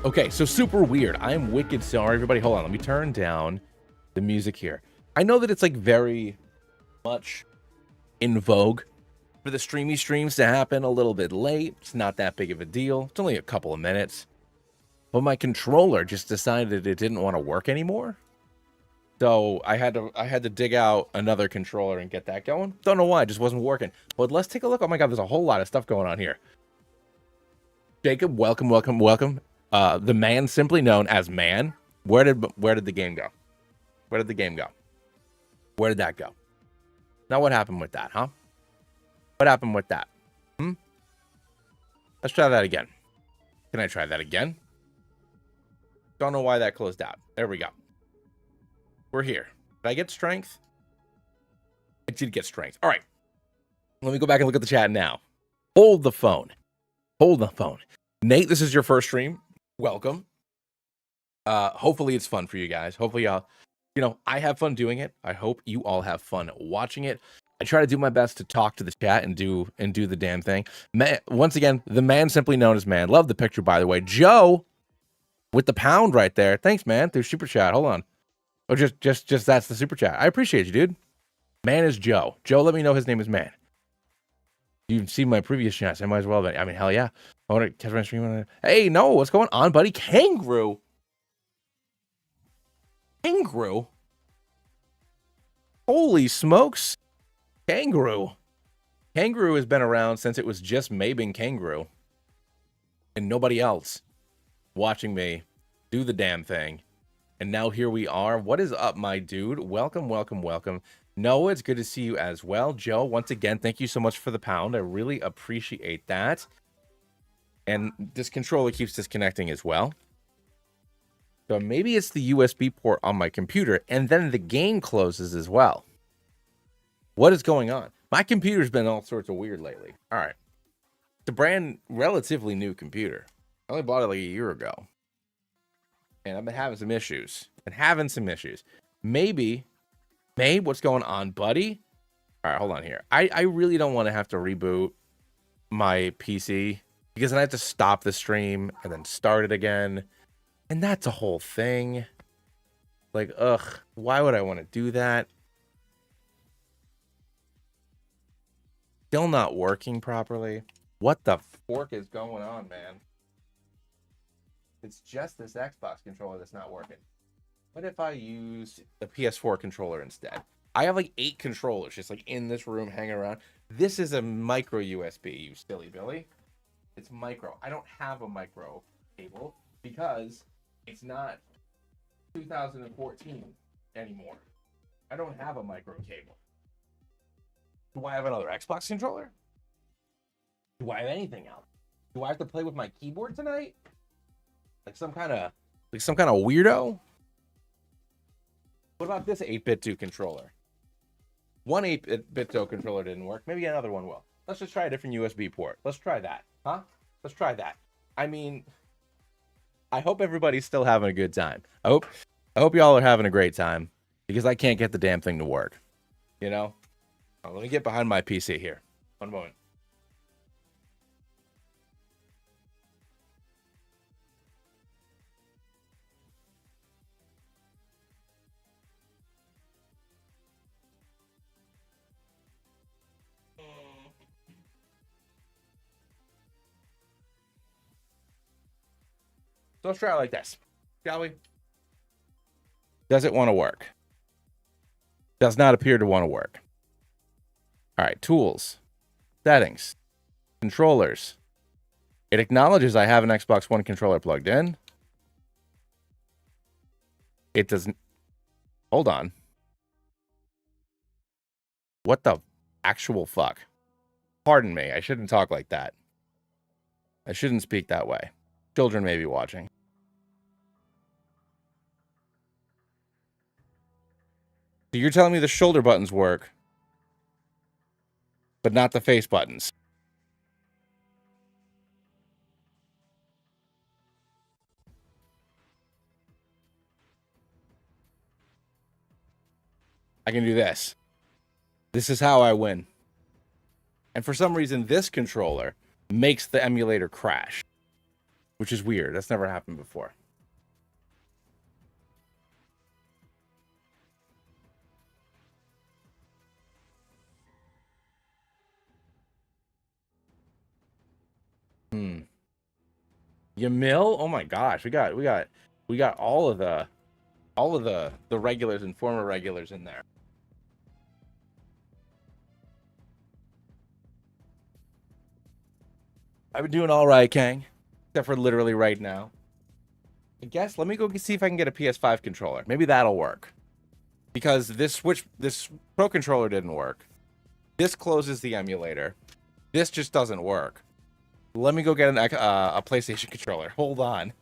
Okay, so super weird. I am wicked sorry, everybody. Hold on, let me turn down the music here. I know that it's like very much in vogue for the streamy streams to happen a little bit late. It's not that big of a deal. It's only a couple of minutes. But my controller just decided it didn't want to work anymore. So I had to dig out another controller and get that going. Don't know why, it just wasn't working. But let's take a look. Oh my god, there's a whole lot of stuff going on here. Jacob, welcome, welcome, welcome. The man simply known as Man. Where did the game go? Where did the game go? Where did that go? Now what happened with that, huh? What happened with that? Let's try that again. Can I try that again? Don't know why that closed out. There we go. We're here. Did I get strength? I did get strength. All right. Let me go back and look at the chat now. Hold the phone. Hold the phone. Nate, this is your first stream. Welcome. Hopefully it's fun for you guys. Hopefully I have fun doing it. I hope you all have fun watching it. I try to do my best to talk to the chat and do the damn thing. Once again, the man simply known as Man. Love the picture, by the way. Joe with the pound right there. Thanks, man. Through super chat. Hold on. Oh, just that's the super chat. I appreciate you, dude. Man is Joe. Joe, let me know his name is Man. You've seen my previous chats. I might as well. I mean, hell yeah. I want to catch my stream. Hey, no, what's going on, buddy? Kangaroo. Kangaroo. Holy smokes. Kangaroo. Kangaroo has been around since it was just Mabing Kangaroo. And nobody else watching me do the damn thing. And now here we are. What is up, my dude? Welcome, welcome, welcome. Noah, it's good to see you as well. Joe, once again, thank you so much for the pound. I really appreciate that. And this controller keeps disconnecting as well. So maybe it's the USB port on my computer, and then the game closes as well. What is going on? My computer's been all sorts of weird lately. All right. It's a brand relatively new computer. I only bought it like a year ago. And I've been having some issues. Maybe, what's going on, buddy? All right, hold on here. I really don't want to have to reboot my PC because then I have to stop the stream and then start it again. And that's a whole thing. Like, ugh, why would I want to do that? Still not working properly. What the fork is going on, man? It's just this Xbox controller that's not working. What if I use the PS4 controller instead? I have like 8 controllers just like in this room hanging around. This is a micro USB, you silly Billy. It's micro. I don't have a micro cable because it's not 2014 anymore. I don't have a micro cable. Do I have another Xbox controller? Do I have anything else? Do I have to play with my keyboard tonight? Like some kind of weirdo? What about this 8-bit controller? One 8-bit controller didn't work. Maybe another one will. Let's just try a different USB port. Let's try that. Huh? Let's try that. I mean, I hope everybody's still having a good time. I hope y'all are having a great time because I can't get the damn thing to work. You know? Oh, let me get behind my PC here. One moment. So let's try it like this, shall we? Does it want to work? Does not appear to want to work. All right, tools, settings, controllers. It acknowledges I have an Xbox One controller plugged in. It doesn't. Hold on. What the actual fuck? Pardon me. I shouldn't talk like that. I shouldn't speak that way. Children may be watching. So you're telling me the shoulder buttons work, but not the face buttons? I can do this. This is how I win. And for some reason, this controller makes the emulator crash, which is weird. That's never happened before. Yamil? Oh my gosh, we got all of the regulars and former regulars in there. I've been doing all right, Kang, except for literally right now. I guess let me go see if I can get a PS5 controller. Maybe that'll work. Because this Pro controller didn't work. This closes the emulator. This just doesn't work. Let me go get a PlayStation controller. Hold on.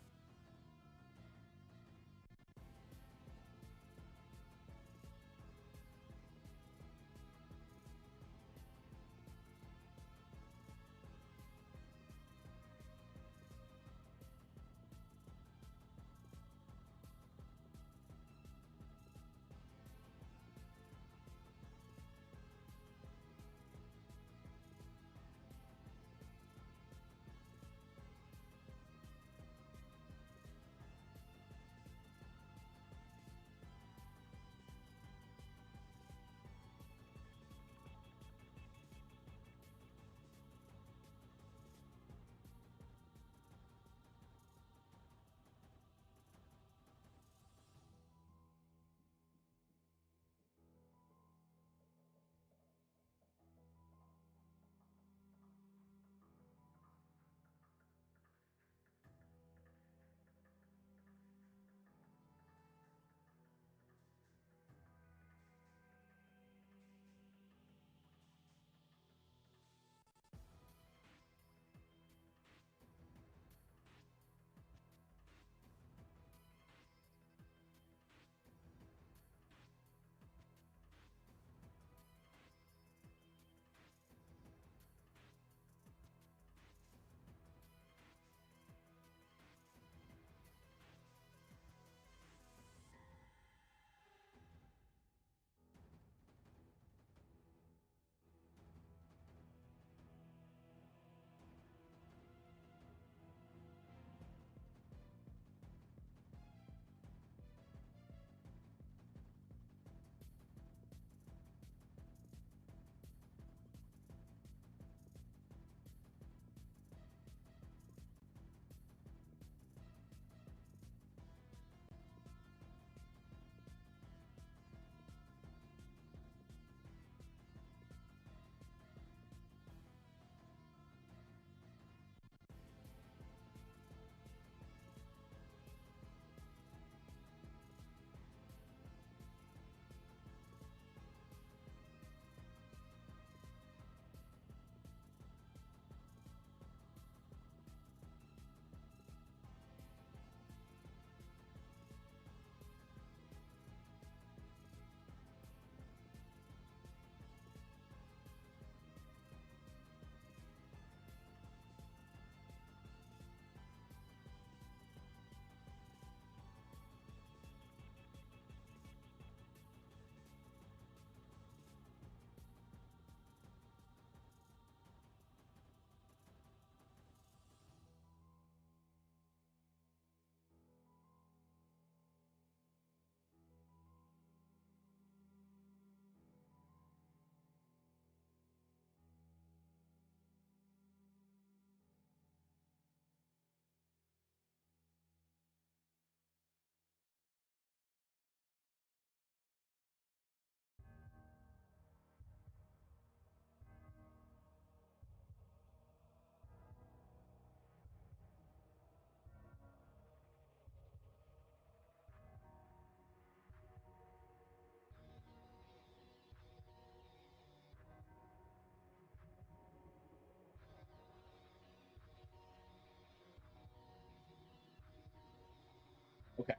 Okay.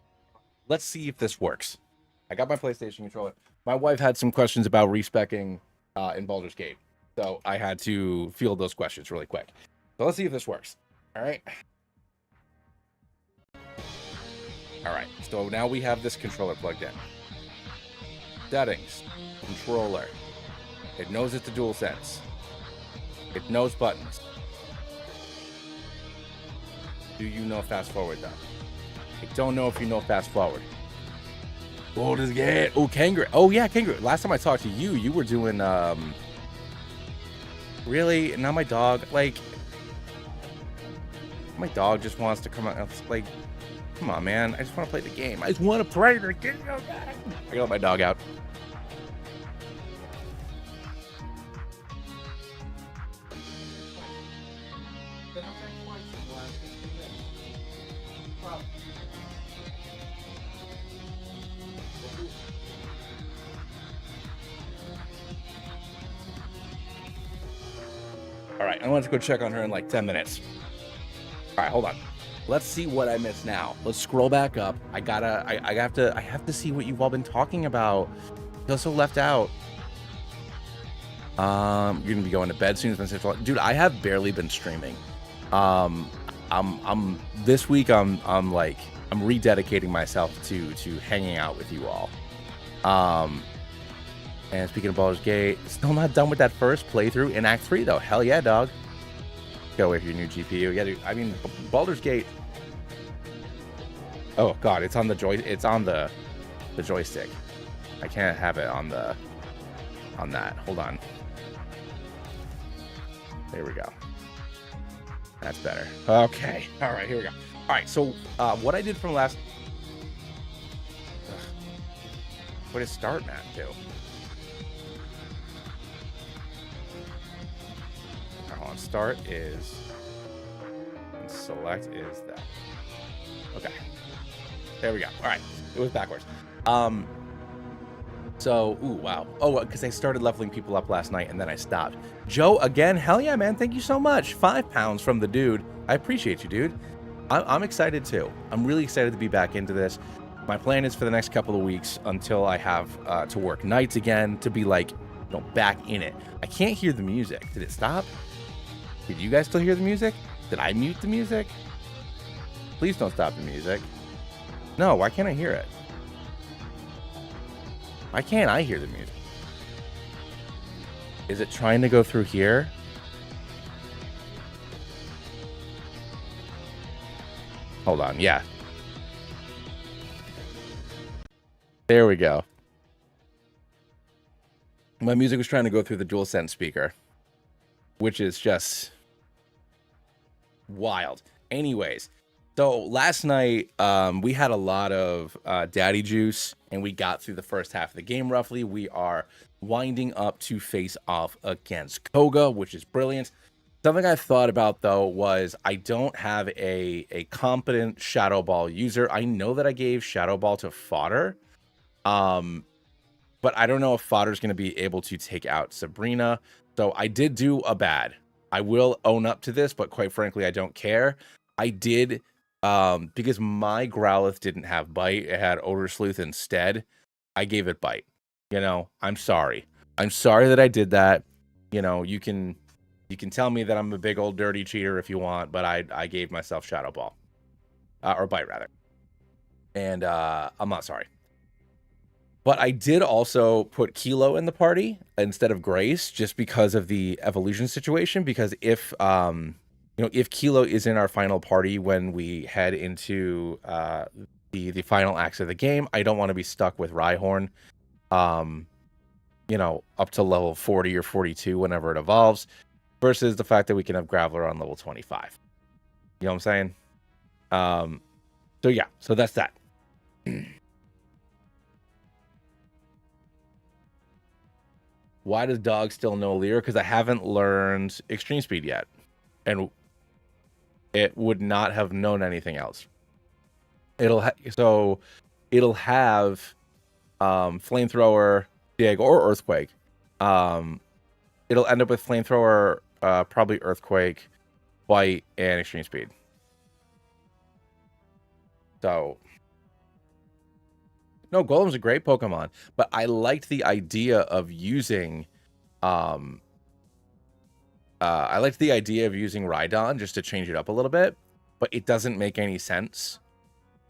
Let's see if this works. I got my PlayStation controller. My wife had some questions about respeccing in Baldur's Gate, so I had to field those questions really quick. So let's see if this works. All right. All right. So now we have this controller plugged in. Settings. Controller. It knows it's a DualSense. It knows buttons. Do you know fast forward though? I don't know if you know fast forward. Baldur's Gate. Oh, Kangaroo. Oh yeah, Kangaroo. Last time I talked to you, you were doing really? Now my dog, like, my dog just wants to come out. Like, come on, man. I just want to play the game. I just want to play the game. I gotta let my dog out. All right, I want to go check on her in like 10 minutes. All right, hold on. Let's see what I missed now. Let's scroll back up. I have to see what you've all been talking about. I feel so left out. You're gonna be going to bed soon. Dude, I have barely been streaming. This week I'm rededicating myself to hanging out with you all. And speaking of Baldur's Gate, still not done with that first playthrough in Act 3 though. Hell yeah, dog. Go with your new GPU. Yeah, dude. I mean, Baldur's Gate. Oh god, it's on the joystick. I can't have it on that. Hold on. There we go. That's better. Okay. All right, here we go. All right, so what I did from last. What does start map do? Start is, and select is that. Okay, there we go. All right, it was backwards. So, ooh, wow. Oh, because I started leveling people up last night and then I stopped. Joe, again, hell yeah, man. Thank you so much. 5 pounds from the dude. I appreciate you, dude. I'm excited too. I'm really excited to be back into this. My plan is for the next couple of weeks until I have to work nights again to be like, back in it. I can't hear the music. Did it stop? Did you guys still hear the music? Did I mute the music? Please don't stop the music. No, why can't I hear it? Why can't I hear the music? Is it trying to go through here? Hold on, yeah. There we go. My music was trying to go through the DualSense speaker, which is just wild. Anyways, so last night we had a lot of daddy juice and we got through the first half of the game roughly. We are winding up to face off against Koga, which is brilliant. Something I thought about though was I don't have a competent Shadow Ball user. I know that I gave Shadow Ball to Fodder, but I don't know if Fodder's going to be able to take out Sabrina. So I did do a bad. I will own up to this, but quite frankly, I don't care. I did, because my Growlithe didn't have Bite. It had Odor Sleuth instead. I gave it Bite. I'm sorry. I'm sorry that I did that. You can tell me that I'm a big old dirty cheater if you want, but I gave myself Shadow Ball. Or Bite, rather. And I'm not sorry. But I did also put Kilo in the party instead of Grace, just because of the evolution situation. Because if Kilo is in our final party when we head into the final acts of the game, I don't want to be stuck with Rhyhorn, up to level 40 or 42 whenever it evolves, versus the fact that we can have Graveler on level 25. You know what I'm saying? So yeah, so that's that. Why does dog still know Leer? Because I haven't learned Extreme Speed yet. And it would not have known anything else. It'll have Flamethrower, Dig, or Earthquake. It'll end up with Flamethrower, probably Earthquake, Bite, and Extreme Speed. So... No, Golem's a great Pokemon, but I liked the idea of using, Rhydon just to change it up a little bit, but it doesn't make any sense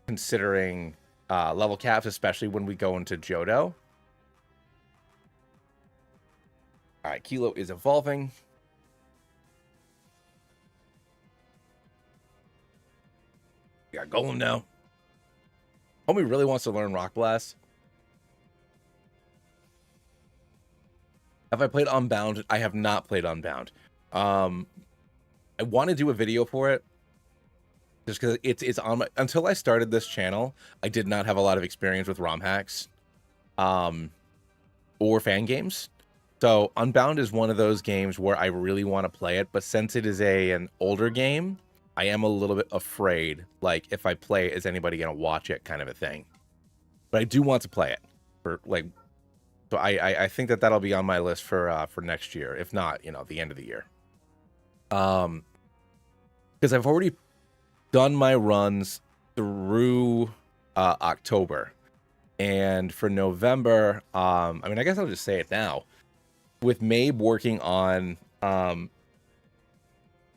considering level caps, especially when we go into Johto. All right, Kilo is evolving. We got Golem now. Homie really wants to learn Rock Blast. Have I played Unbound? I have not played Unbound. I want to do a video for it just because it's on my, until I started this channel, I did not have a lot of experience with ROM hacks or fan games. So Unbound is one of those games where I really want to play it, but since it is an older game, I am a little bit afraid, like, if I play it, is anybody going to watch it kind of a thing. But I do want to play it for, like, so I think that that'll be on my list for next year, if not, you know, the end of the year. Because I've already done my runs through October, and for November, I mean, I guess I'll just say it now. With Mabe working on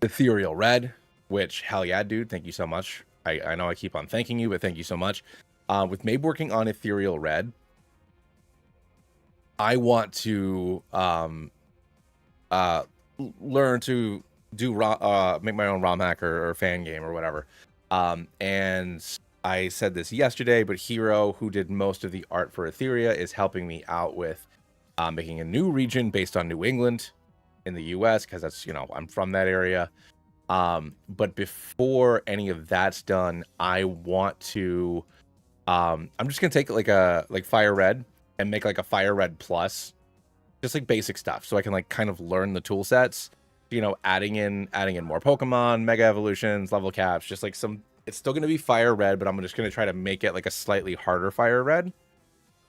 Ethereal Red, which, hell yeah, dude, thank you so much. I know I keep on thanking you, but thank you so much. With Mabe working on Ethereal Red, I want to learn to do make my own ROM hack or fan game or whatever. And I said this yesterday, but Hero, who did most of the art for Etheria, is helping me out with making a new region based on New England in the US, because that's, you know, I'm from that area. But before any of that's done, I want to I'm just gonna take like Fire Red and make like a Fire Red Plus, just like basic stuff, so I can like kind of learn the tool sets, you know, adding in more Pokemon, Mega Evolutions, level caps, just like some. It's still gonna be Fire Red, but I'm just gonna try to make it like a slightly harder Fire Red.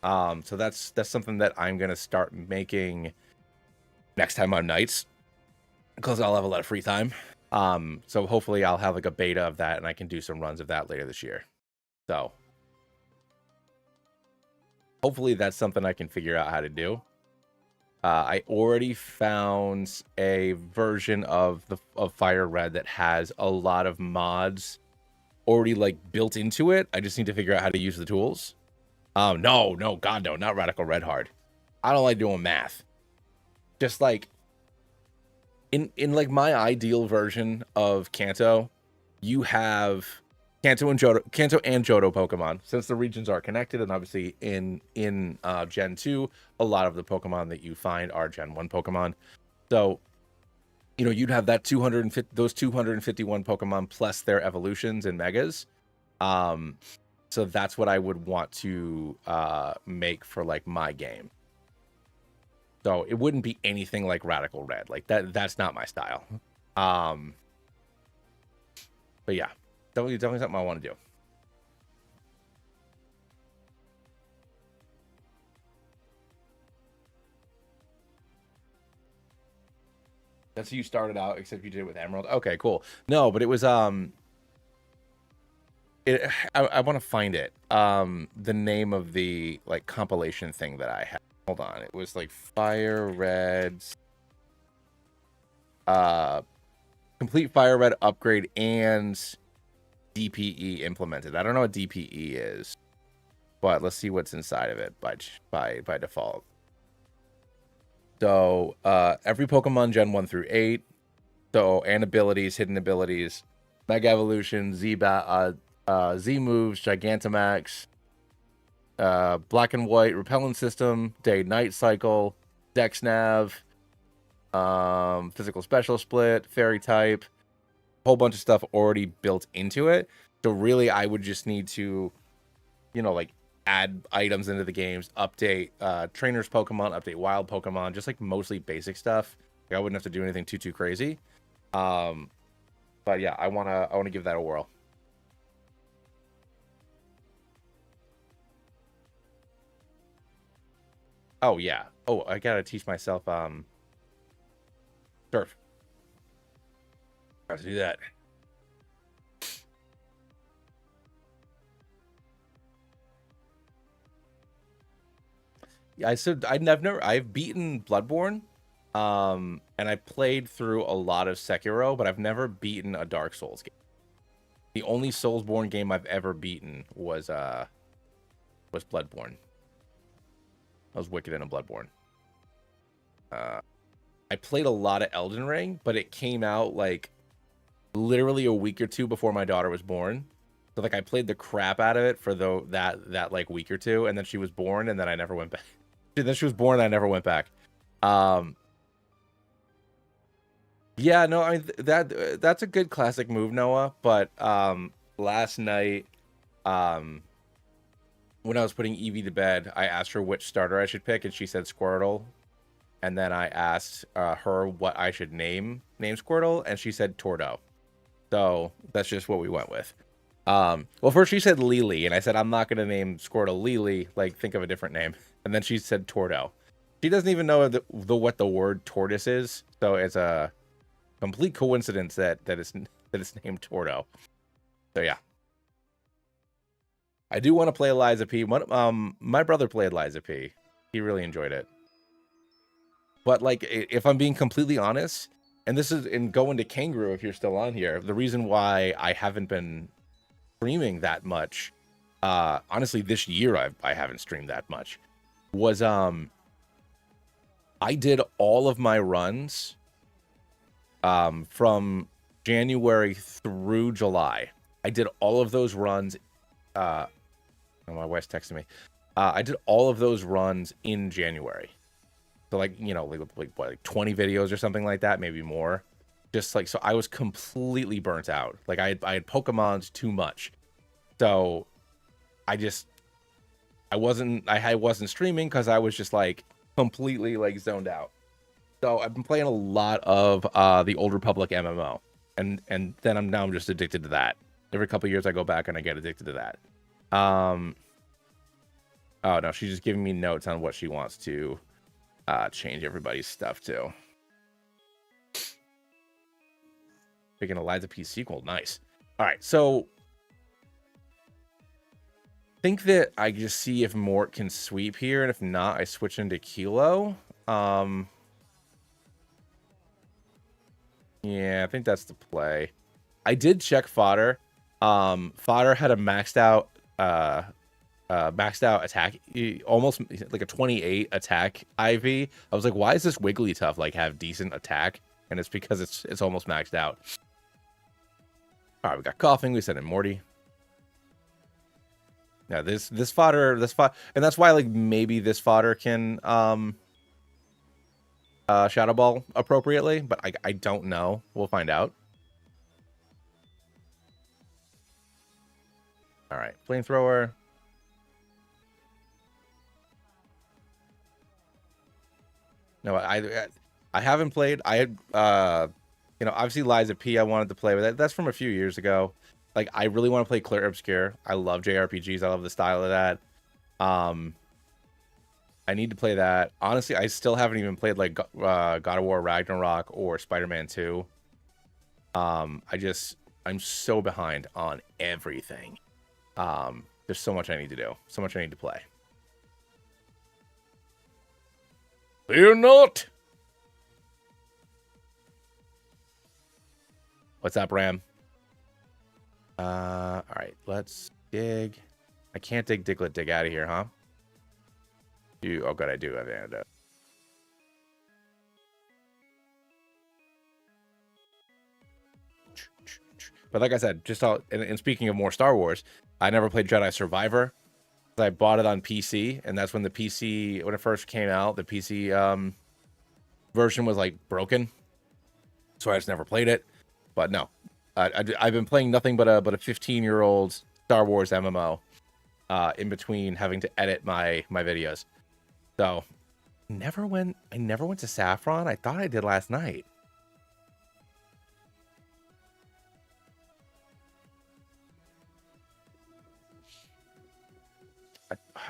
So that's something that I'm gonna start making next time on nights, because I'll have a lot of free time. So hopefully I'll have like a beta of that, and I can do some runs of that later this year. So hopefully that's something I can figure out how to do. I already found a version of Fire Red that has a lot of mods already like built into it. I just need to figure out how to use the tools. No, God, no, not Radical Red Hard. I don't like doing math. Just like in like my ideal version of Kanto, you have Kanto and Johto Pokemon, since the regions are connected, and obviously in Gen 2, a lot of the Pokemon that you find are Gen 1 Pokemon. So, you know, you'd have that 251 Pokemon plus their evolutions and megas. So that's what I would want to make for like my game. So it wouldn't be anything like Radical Red. Like that's not my style. But yeah. Definitely something I want to do. That's how you started out, except you did it with Emerald. Okay, cool. No, but it was I want to find it. The name of the like compilation thing that I had. Hold on. It was like Fire Red's complete Fire Red upgrade and DPE implemented. I don't know what DPE is, but let's see what's inside of it by default. So every Pokemon Gen 1 through 8, so, and abilities, hidden abilities, Mega Evolution, Z moves, Gigantamax, Black and White, Repellent System, Day-Night Cycle, Dex Nav, Physical Special Split, Fairy Type, whole bunch of stuff already built into it. So really I would just need to, you know, like add items into the games, update trainers Pokemon, update wild Pokemon, just like mostly basic stuff. Like, I wouldn't have to do anything too crazy. But yeah, I wanna give that a whirl. Oh yeah. Oh, I gotta teach myself surf. Got to do that. Yeah, I've beaten Bloodborne, and I played through a lot of Sekiro, but I've never beaten a Dark Souls game. The only Soulsborne game I've ever beaten was Bloodborne. I was wicked in a Bloodborne. I played a lot of Elden Ring, but it came out like literally a week or two before my daughter was born. So like I played the crap out of it for that like week or two, and then she was born, and then I never went back. Then she was born, and I never went back. Yeah, no, I mean that's a good classic move, Noah. But last night, when I was putting Evie to bed, I asked her which starter I should pick, and she said Squirtle. And then I asked her what I should name Squirtle, and she said Tordo. So that's just what we went with. Well, first she said Lily, and I said I'm not gonna name Squirtle Lily. Like, think of a different name. And then she said Tordo. She doesn't even know what the word tortoise is, so it's a complete coincidence that it's named Tordo. So yeah. I do want to play Eliza P. My brother played Eliza P. He really enjoyed it. But like, if I'm being completely honest, and this is in going to Kangaroo, if you're still on here, the reason why I haven't been streaming that much, honestly, this year I haven't streamed that much, was I did all of my runs from January through July. I did all of those runs. Oh, my wife's texting me. I did all of those runs in January. So like, you know, like 20 videos or something like that, maybe more. Just like, so I was completely burnt out. Like I had Pokemons too much. So I wasn't streaming because I was just like completely like zoned out. So I've been playing a lot of the Old Republic MMO, and then I'm just addicted to that. Every couple of years I go back and I get addicted to that. Oh no, she's just giving me notes on what she wants to change everybody's stuff to. Picking Eliza P sequel, nice. All right, so think that I just see if Mort can sweep here, and if not, I switch into Kilo. Yeah, I think that's the play. I did check Fodder. Fodder had a maxed out attack, almost like a 28 attack IV. I was like, why is this Wigglytuff like have decent attack? And it's because it's almost maxed out. All right, we got coughing. We sent in Morty. Now this fodder, and that's why like maybe this fodder can Shadow Ball appropriately, but I don't know. We'll find out. All right, Flamethrower. No, I haven't played. I had you know, obviously Liza P I wanted to play, but that's from a few years ago. Like, I really want to play Clear Obscure. I love JRPGs. I love the style of that. I need to play that. Honestly, I still haven't even played like God of War Ragnarok or Spider-Man 2. I'm so behind on everything. There's so much I need to do. So much I need to play. Fear not. What's up, Ram? All right, let's dig. I can't dig Diglett Dig out of here, huh? Oh, good, I do have antidote. But like I said, just all, and speaking of more Star Wars, I never played Jedi Survivor. I bought it on PC, and that's when the PC, when it first came out, the PC version was like broken. So I just never played it. But no, I've been playing nothing but a 15-year-old Star Wars MMO in between having to edit my videos. So I never went to Saffron. I thought I did last night.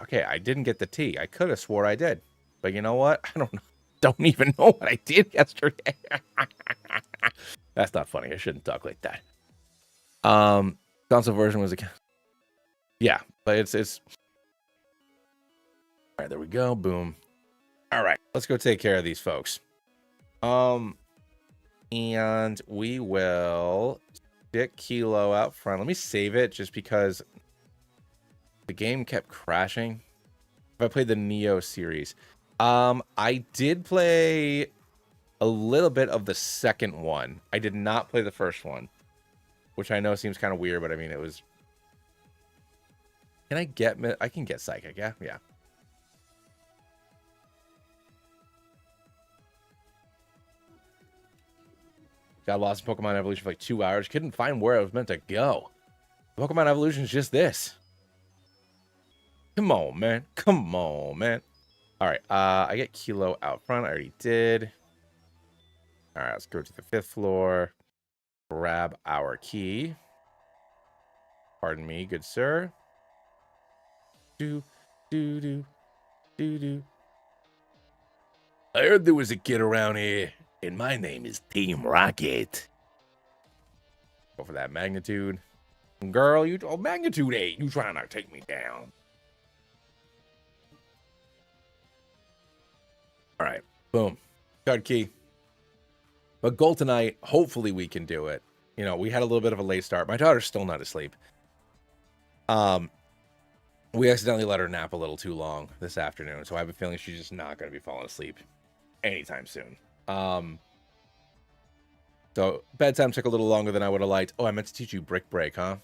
Okay, I didn't get the tea. I could have swore I did. But you know what? I don't even know what I did yesterday. That's not funny. I shouldn't talk like that. Console version was yeah, but it's all right, there we go. Boom. All right, let's go take care of these folks. And we will stick Kilo out front. Let me save it just because the game kept crashing. If I played the Neo series, I did play a little bit of the second one. I did not play the first one, which I know seems kind of weird, but I mean, it was... Can I get... I can get Psychic, yeah? Yeah. Got lost in Pokemon Evolution for like 2 hours. Couldn't find where I was meant to go. Pokemon Evolution is just this. Come on, man. Come on, man. All right. I get Kilo out front. I already did. All right. Let's go to the 5th floor. Grab our key. Pardon me, good sir. Do. I heard there was a kid around here, and my name is Team Rocket. Go for that magnitude. Girl, you... Oh, magnitude 8. You trying to take me down. All right. Boom. Card key. But goal tonight, hopefully we can do it. You know, we had a little bit of a late start. My daughter's still not asleep. We accidentally let her nap a little too long this afternoon, so I have a feeling she's just not going to be falling asleep anytime soon. So bedtime took a little longer than I would have liked. Oh, I meant to teach you Brick Break, huh?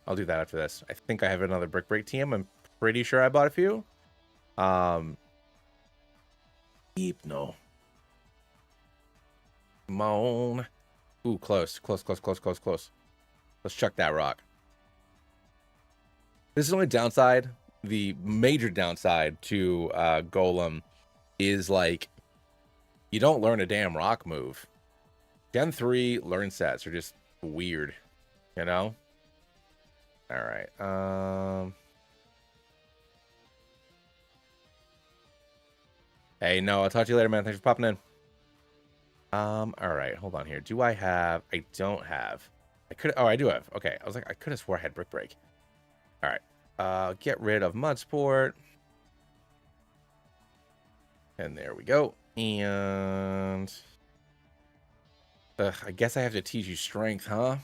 I'll do that after this. I think I have another Brick Break TM. I'm pretty sure I bought a few. No. Come on. Ooh, close. Let's chuck that rock. This is the only downside. The major downside to Golem is, like, you don't learn a damn rock move. Gen 3 learn sets are just weird, you know? All right. Hey, no, I'll talk to you later, man. Thanks for popping in. All right, hold on here. Do I have... I don't have... I could... Oh, I do have. Okay, I was like, I could have swore I had Brick Break. All right. Get rid of Mudsport. And there we go. And... I guess I have to teach you Strength, huh?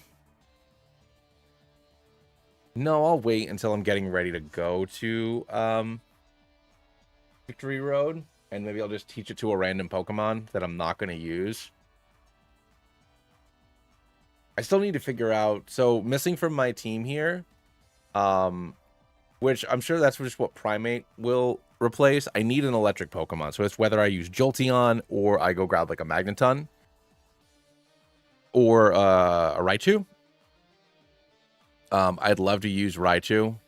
No, I'll wait until I'm getting ready to go to Victory Road. And maybe I'll just teach it to a random Pokemon that I'm not going to use. I still need to figure out... So, missing from my team here... which I'm sure that's just what Primate will replace. I need an electric Pokemon. So it's whether I use Jolteon or I go grab like a Magneton. Or a Raichu. I'd love to use Raichu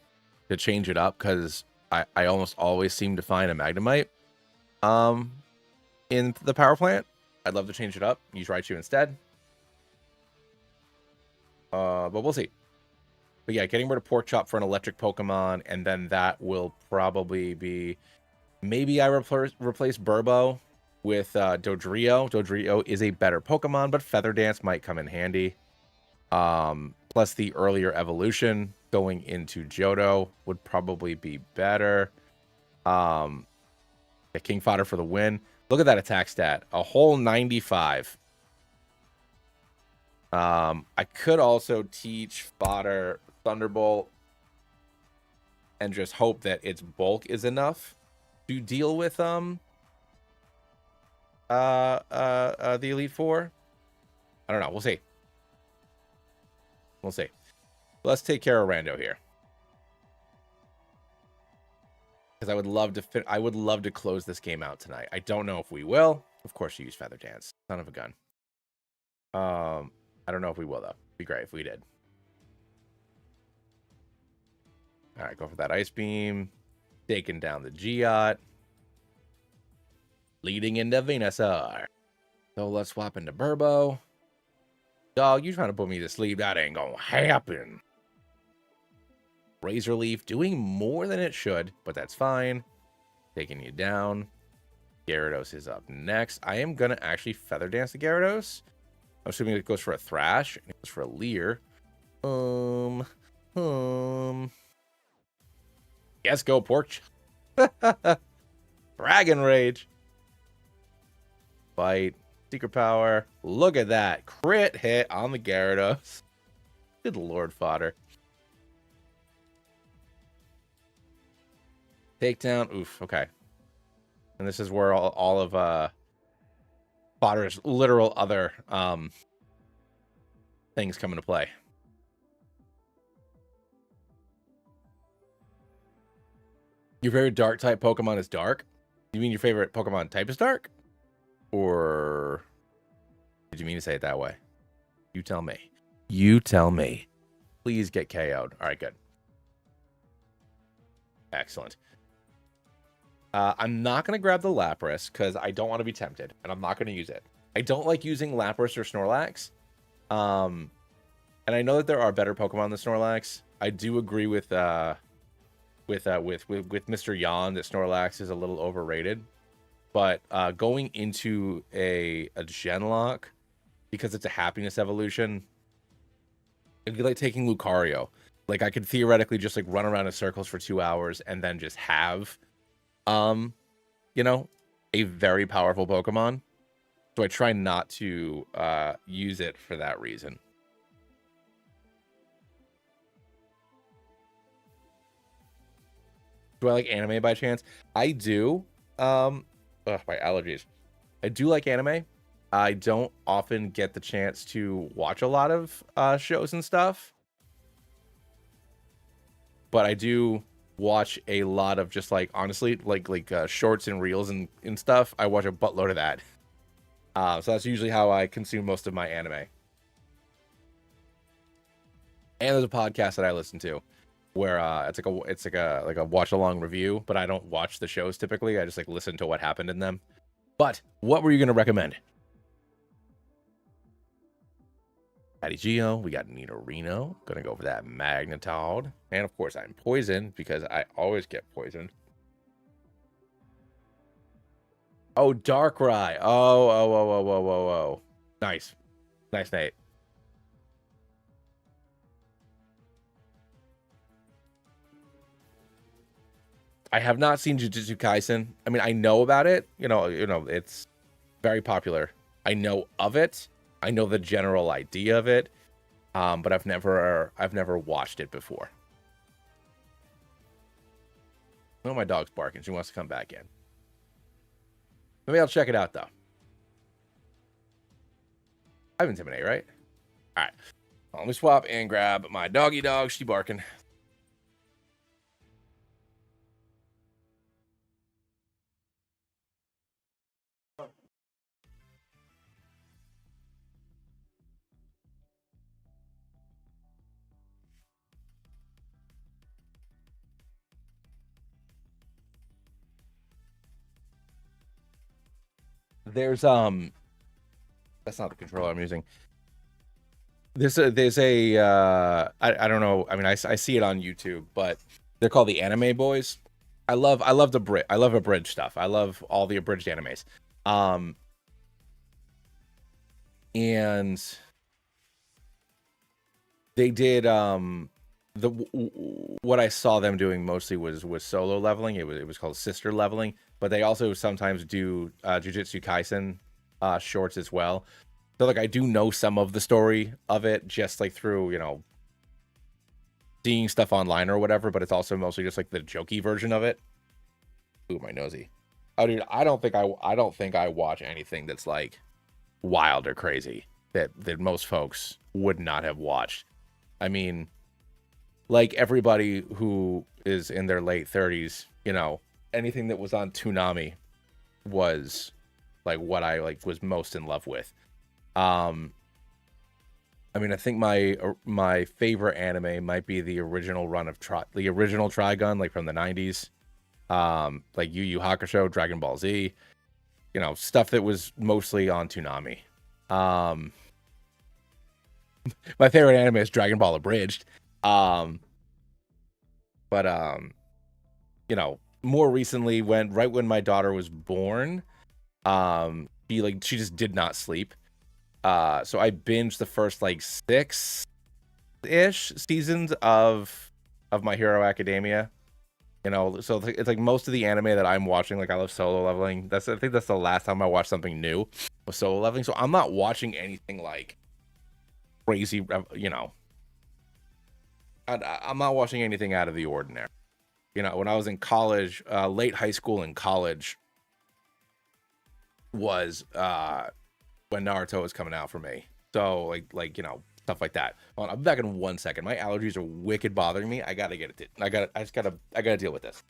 to change it up because I almost always seem to find a Magnemite in the power plant. I'd love to change it up. Use Raichu instead. But we'll see. But yeah, getting rid of Pork Chop for an electric Pokemon, and then that will probably be... Maybe I replace Burbo with Dodrio. Dodrio is a better Pokemon, but Feather Dance might come in handy. Plus the earlier evolution going into Johto would probably be better. King Fodder for the win. Look at that attack stat. A whole 95. I could also teach Fodder Thunderbolt and just hope that its bulk is enough to deal with the Elite Four. I don't know. We'll see. We'll see. Let's take care of Rando here. Because I would love to close this game out tonight. I don't know if we will. Of course you use Feather Dance. Son of a gun. I don't know if we will, though. It'd be great if we did. All right, go for that Ice Beam. Taking down the Geot. Leading into Venusaur. So let's swap into Burbo. Dog, you trying to put me to sleep? That ain't gonna happen. Razor Leaf doing more than it should, but that's fine. Taking you down. Gyarados is up next. I am gonna actually Feather Dance the Gyarados. I'm assuming it goes for a Thrash. And it goes for a Leer. Yes, go Porch. Dragon Rage. Bite. Secret Power. Look at that. Crit hit on the Gyarados. Good Lord, Fodder. Takedown. Oof. Okay. And this is where all of Fodder's literal other things come into play. Your favorite dark type Pokemon is dark? You mean your favorite Pokemon type is dark? Or did you mean to say it that way? You tell me. You tell me. Please get KO'd. All right, good. Excellent. I'm not going to grab the Lapras because I don't want to be tempted, and I'm not going to use it. I don't like using Lapras or Snorlax. And I know that there are better Pokemon than Snorlax. I do agree with Mr. Yan that Snorlax is a little overrated. But going into a Genlocke, because it's a happiness evolution, it'd be like taking Lucario. Like, I could theoretically just like run around in circles for 2 hours and then just have, you know, a very powerful Pokemon. So I try not to use it for that reason. Do I like anime by chance? I do. My allergies. I do like anime. I don't often get the chance to watch a lot of shows and stuff. But I do watch a lot of just like, honestly, like shorts and reels and stuff. I watch a buttload of that. So that's usually how I consume most of my anime. And there's a podcast that I listen to where it's like a watch along review, but I don't watch the shows typically. I just like listen to what happened in them. But what were you gonna recommend? Patty Geo, we got Nidorino. Gonna go for that Magnetod. And of course I'm poisoned because I always get poisoned. Oh, Darkrai. Oh. Nice. Nice, Nate. I have not seen Jujutsu Kaisen. I mean, I know about it. You know, it's very popular. I know of it. I know the general idea of it. But I've never watched it before. Oh, my dog's barking. She wants to come back in. Maybe I'll check it out though. I have Intimidate, right? All right. Well, let me swap and grab my doggy dog. She barking. There's that's not the controller I'm using. There's a I don't know. I mean, I see it on YouTube, but they're called the Anime Boys. I love abridged stuff. I love all the abridged animes. And they did what I saw them doing mostly was solo leveling. It was called sister leveling, but they also sometimes do Jujutsu Kaisen shorts as well. So like I do know some of the story of it just like through, you know, seeing stuff online or whatever, but it's also mostly just like the jokey version of it. Ooh, my nosy. Oh dude, I don't think I watch anything that's like wild or crazy that most folks would not have watched. I mean, like everybody who is in their late 30s, you know, anything that was on Toonami was like what I like was most in love with. I mean, I think my favorite anime might be the original run of the original Trigun, like from the 90s. Like Yu Yu Hakusho, Dragon Ball Z, you know, stuff that was mostly on Toonami. My favorite anime is Dragon Ball Abridged. But you know, more recently right when my daughter was born, she just did not sleep. So I binged the first like 6-ish seasons of My Hero Academia. You know, so it's like most of the anime that I'm watching, like I love solo leveling. I think that's the last time I watched something new was solo leveling. So I'm not watching anything like crazy, you know. I'm not watching anything out of the ordinary. You know, when I was in college, late high school and college was when Naruto is coming out for me. So like you know, stuff like that. Hold on, I'll be back in 1 second. My allergies are wicked bothering me. I gotta get it. I gotta deal with this.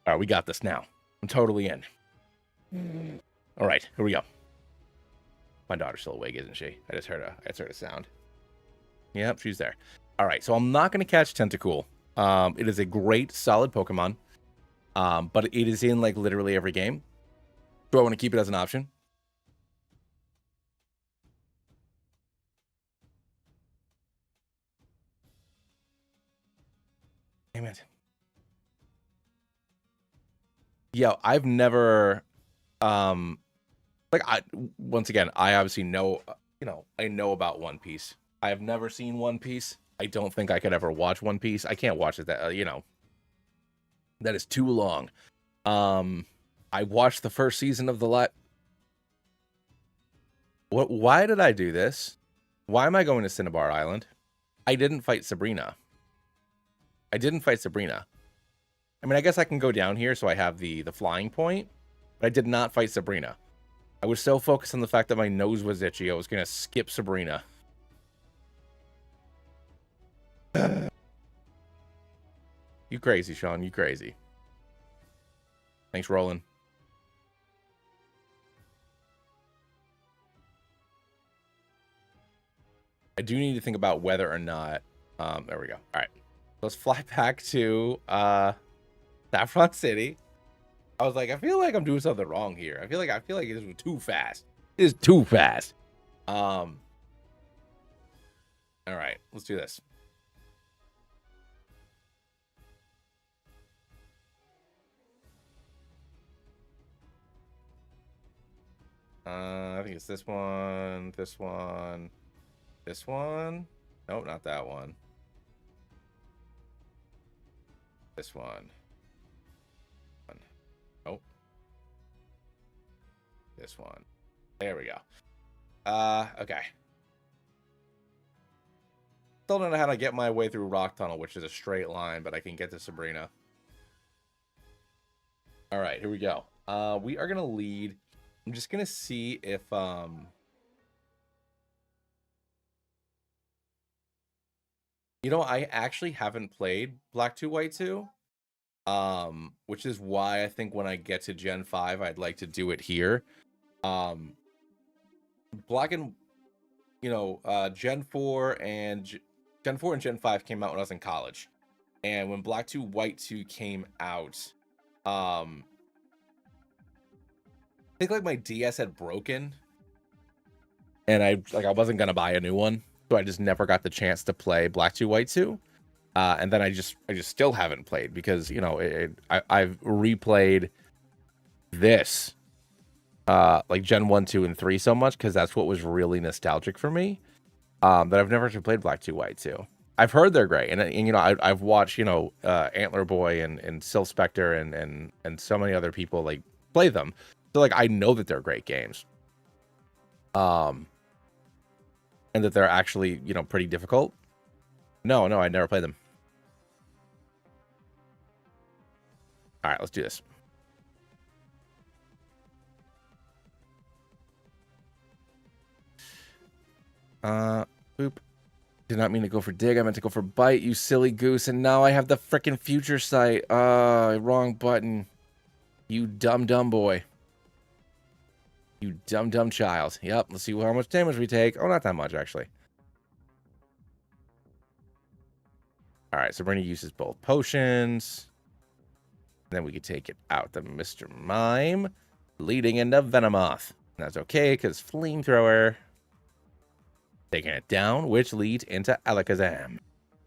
All right, we got this now. I'm totally in. All right, here we go. My daughter's still awake, isn't she? I just heard a sound. Yep, she's there. All right, so I'm not going to catch Tentacool. It is a great, solid Pokemon, but it is in like literally every game. Do I want to keep it as an option? Damn it. Yeah, I've never, once again, I obviously know, I know about One Piece. I have never seen One Piece. I don't think I could ever watch One Piece. I can't watch it that is too long. I watched the first season of why did I do this? Why am I going to Cinnabar Island? I didn't fight Sabrina. I mean, I guess I can go down here so I have the flying point, but I did not fight Sabrina. I was so focused on the fact that my nose was itchy, I was going to skip Sabrina. You crazy, Sean. You crazy. Thanks, Roland. I do need to think about whether or not... there we go. All right. Let's fly back to Saffron City. I was like, I feel like I'm doing something wrong here. I feel like this was too fast. This is too fast. All right, let's do this. I think it's this one, this one, this one. Nope, not that one. This one. Nope. This one. There we go. Okay. still don't know how to get my way through Rock Tunnel, which is a straight line, but I can get to Sabrina. All right, here we go. We are gonna lead. I'm just gonna see if you know, I actually haven't played Black 2 White 2. Which is why I think when I get to Gen 5, I'd like to do it here. Black and Gen 4 and Gen 4 and Gen 5 came out when I was in college. And when Black 2 White 2 came out, I think like my DS had broken and I wasn't gonna buy a new one, so I just never got the chance to play Black 2 White 2. And then I just still haven't played because, you know, I've replayed this like Gen 1, 2, and 3 so much because that's what was really nostalgic for me, that I've never actually played Black 2 White 2. I've heard they're great, and you know, I've watched, you know, Antler Boy and Sil Spectre and so many other people like play them, so like I know that they're great games, and that they're actually, you know, pretty difficult. No, I never played them. All right, let's do this. Boop. Did not mean to go for dig. I meant to go for bite, you silly goose. And now I have the frickin' future sight. Wrong button. You dumb boy. You dumb child. Yep, let's see how much damage we take. Oh, not that much, actually. All right, Sabrina uses both potions. And then we could take it out to Mr. Mime, leading into Venomoth. That's okay, because Flamethrower. Taking it down, which leads into Alakazam,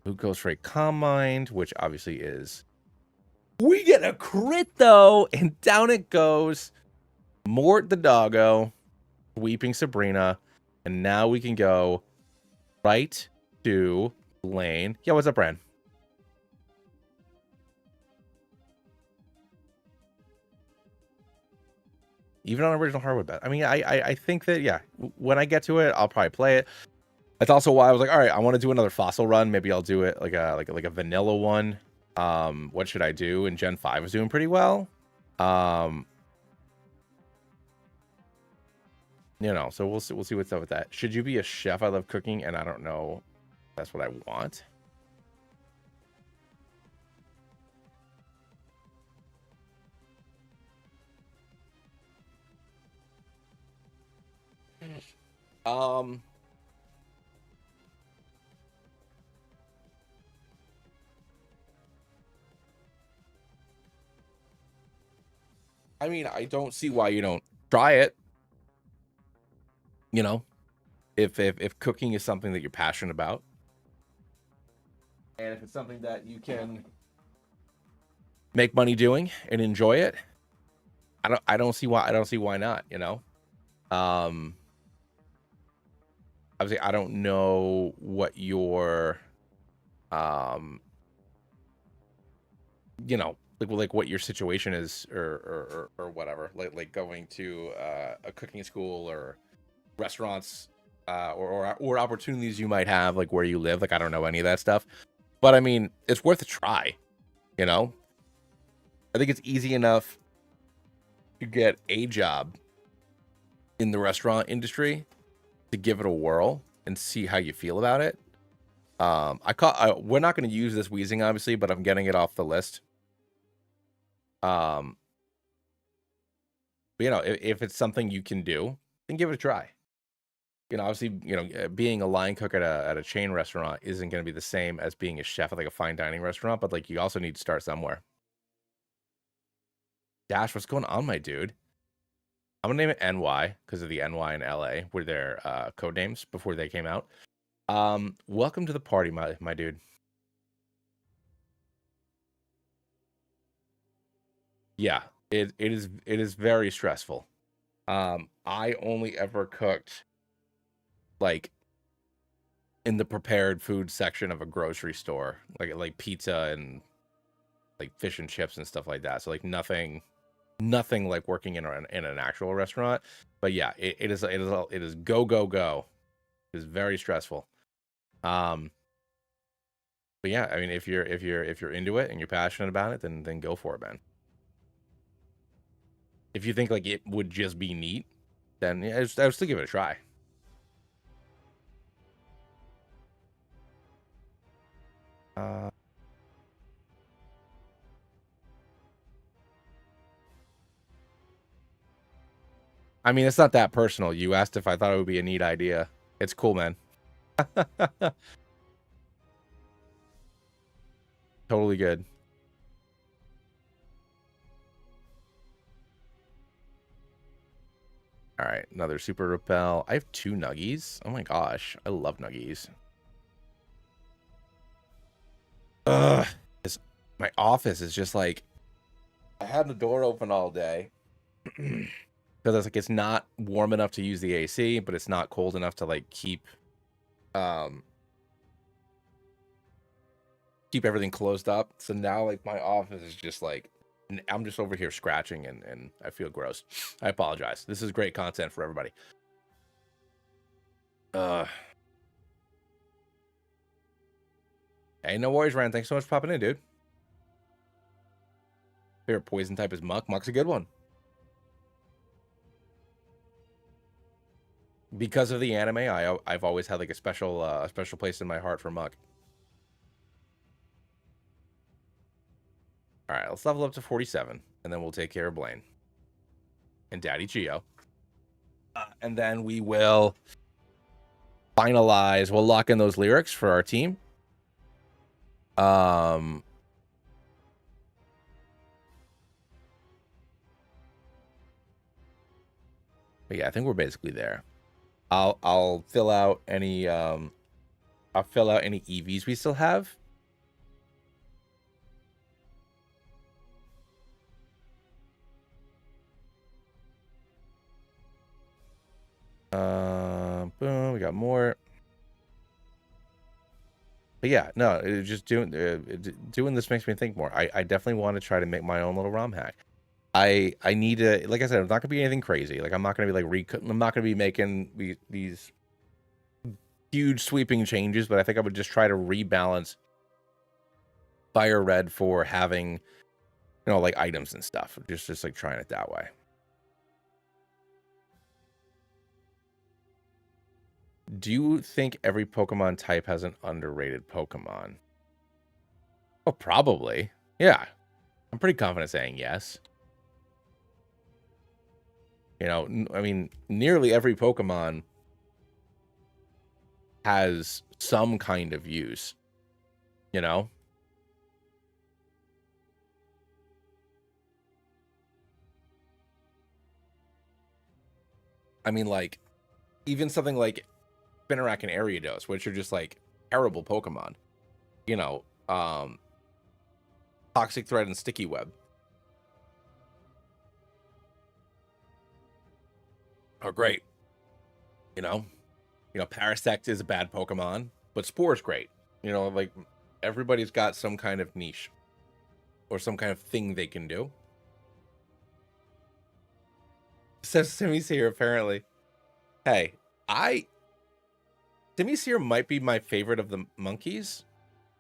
who goes for a Calm Mind, which obviously is... We get a crit, though, and down it goes. Mort the doggo, sweeping Sabrina, and now we can go right to lane. Yeah, what's up, Bran? Even on original hardwood bet. I mean, I think that, yeah, when I get to it, I'll probably play it. That's also why I was like, all right, I want to do another fossil run. Maybe I'll do it like a vanilla one. What should I do? And Gen 5 was doing pretty well. You know, so we'll see what's up with that. Should you be a chef? I love cooking, and I don't know if that's what I want. I mean, I don't see why you don't try it. You know, if cooking is something that you're passionate about, and if it's something that you can make money doing and enjoy it, I don't see why not, you know. Obviously I don't know what your you know, like what your situation is or whatever, like going to a cooking school or restaurants, or opportunities you might have like where you live. Like I don't know any of that stuff, but I mean, it's worth a try, you know. I think it's easy enough to get a job in the restaurant industry to give it a whirl and see how you feel about it. We're not going to use this wheezing obviously, but I'm getting it off the list. But, you know, if it's something you can do, then give it a try. You know, obviously, you know, being a line cook at a chain restaurant isn't going to be the same as being a chef at like a fine dining restaurant, but like you also need to start somewhere. Dash, what's going on, my dude? I'm gonna name it NY because of the NY and LA were their code names before they came out. Welcome to the party, my dude. Yeah, it is very stressful. I only ever cooked like in the prepared food section of a grocery store, like pizza and like fish and chips and stuff like that. So like nothing like working in an actual restaurant. But yeah, it is go. It is very stressful. But yeah, I mean, if you're into it and you're passionate about it, then go for it, man. If you think like it would just be neat, then yeah, I would still give it a try. I mean, it's not that personal. You asked if I thought it would be a neat idea. It's cool, man. Totally good. All right, another super repel. I have 2 nuggies. Oh my gosh, I love nuggies. Ugh, my office is just like, I had the door open all day because it's like it's not warm enough to use the AC, but it's not cold enough to like keep everything closed up. So now like my office is just like, I'm just over here scratching and I feel gross. I apologize. This is great content for everybody. Hey, no worries, Ryan. Thanks so much for popping in, dude. Favorite poison type is Muck. Muck's a good one. Because of the anime, I've always had like a special place in my heart for Muck. All right, let's level up to 47, and then we'll take care of Blaine and Daddy Geo. And then we will finalize. We'll lock in those lyrics for our team. But yeah, I think we're basically there. I'll fill out any EVs we still have. Boom, we got more. But yeah, no, just doing this makes me think more. I definitely want to try to make my own little ROM hack. I need to, like I said, it's not gonna be anything crazy. Like I'm not gonna be like I'm not gonna be making these huge sweeping changes, but I think I would just try to rebalance Fire Red for having, you know, like items and stuff. Just like trying it that way. Do you think every Pokemon type has an underrated Pokemon? Oh, probably. Yeah. I'm pretty confident saying yes. You know, I mean, nearly every Pokemon has some kind of use, you know? I mean, like, even something like Spinarak and Ariados, which are just like terrible Pokemon. You know, Toxic Thread and Sticky Web are great. You know, Parasect is a bad Pokemon, but Spore's great. You know, like everybody's got some kind of niche or some kind of thing they can do. Says Simisear, apparently. Hey, Simisear might be my favorite of the monkeys.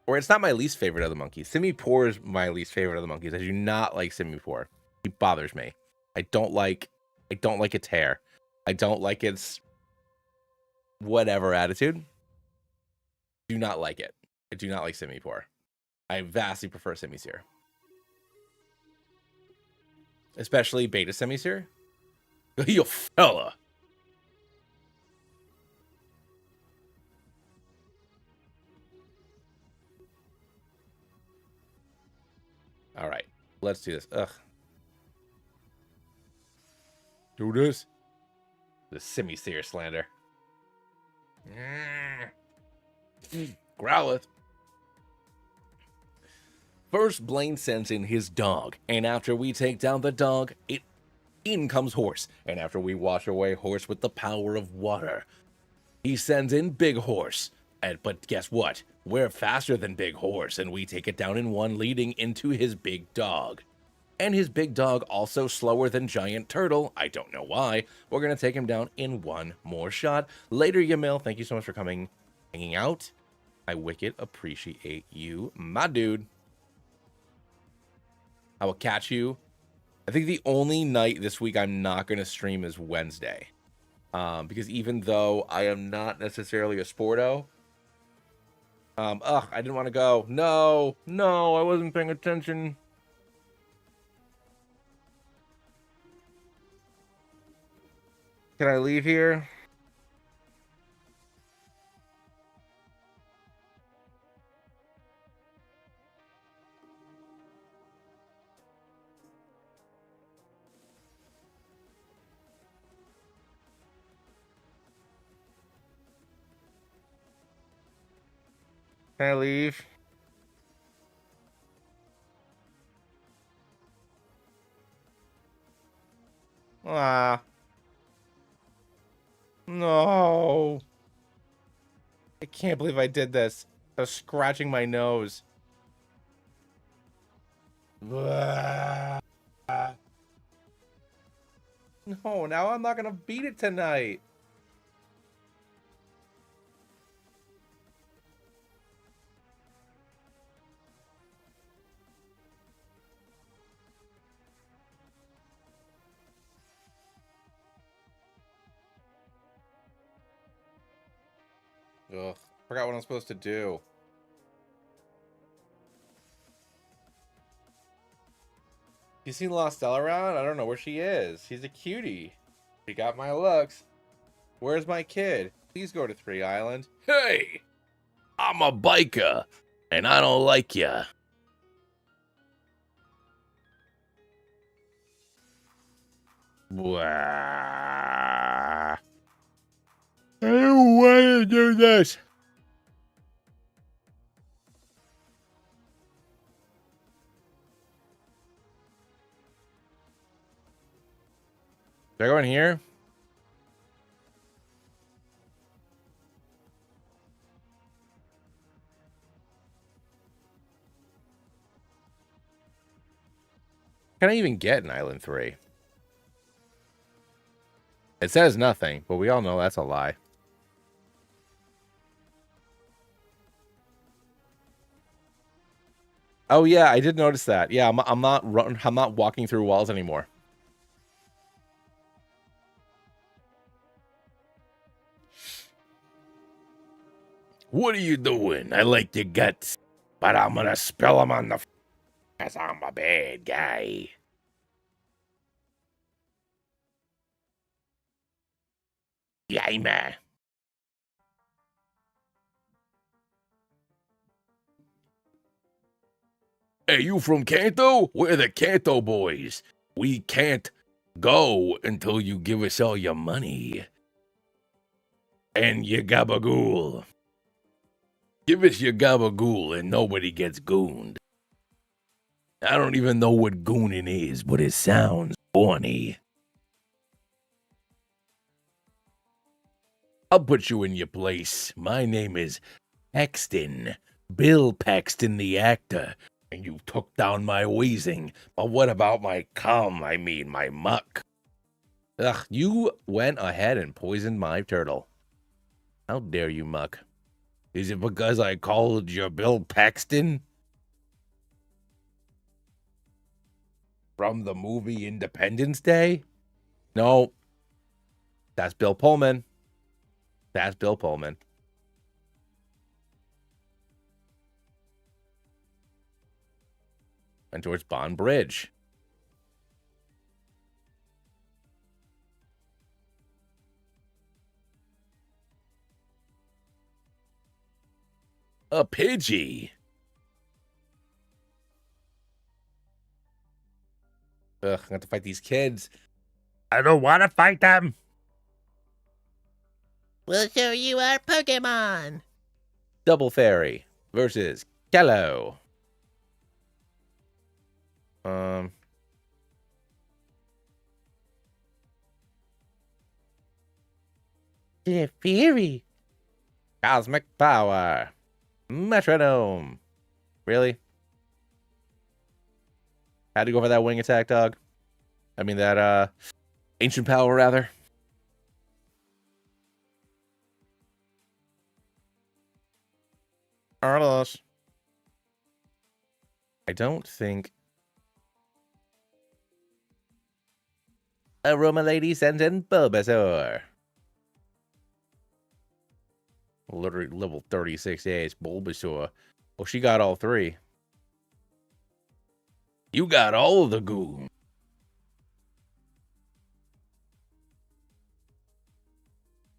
Or it's not my least favorite of the monkeys. Simipour is my least favorite of the monkeys. I do not like Simipour. He bothers me. I don't like its hair. I don't like its whatever attitude. Do not like it. I do not like Simipour. I vastly prefer Simisear. Especially Beta Simisear. You fella. All right, let's do this. Ugh. Do this. The Simisear slander. Growlithe. First, Blaine sends in his dog, and after we take down the dog, in comes Horse, and after we wash away Horse with the power of water, he sends in Big Horse. But guess what? We're faster than Big Horse, and we take it down in one, leading into his big dog. And his big dog also slower than Giant Turtle. I don't know why. We're going to take him down in one more shot. Later, Yamil. Thank you so much for coming, hanging out. I wicked appreciate you, my dude. I will catch you. I think the only night this week I'm not going to stream is Wednesday. Because even though I am not necessarily a sporto, I didn't want to go. No, I wasn't paying attention. Can I leave here? Can I leave? Ah. No. I can't believe I did this. I was scratching my nose. No, now I'm not gonna beat it tonight. Ugh, forgot what I'm supposed to do. You seen Lost Stella around? I don't know where she is. She's a cutie. She got my looks. Where's my kid? Please go to 3 Island. Hey, I'm a biker, and I don't like ya. Wow. I don't want to do this. Did I go in here? Can I even get an Island 3? It says nothing, but we all know that's a lie. Oh yeah, I did notice that. Yeah, I'm not walking through walls anymore. What are you doing? I like your guts, but I'm gonna spill them on the because I'm a bad guy. Yeah, man. Hey, you from Kanto? We're the Kanto boys. We can't go until you give us all your money. And your gabagool. Give us your gabagool and nobody gets gooned. I don't even know what gooning is, but it sounds funny. I'll put you in your place. My name is Paxton. Bill Paxton, the actor. And you took down my wheezing. But what about my cum? I mean, my muck. Ugh, you went ahead and poisoned my turtle. How dare you, Muck? Is it because I called you Bill Paxton? From the movie Independence Day? No. That's Bill Pullman. That's Bill Pullman. And towards Bond Bridge. A Pidgey. Ugh, I have to fight these kids. I don't want to fight them. We'll show you our Pokemon. Double Fairy versus Kello. Fury. Cosmic Power. Metronome. Really? Had to go for that wing attack, dog. I mean, that, ancient power, rather. Arlos. I don't think Aroma Lady sends in Bulbasaur. Literally level 36 days, Bulbasaur. Well, she got all three. You got all of the goo.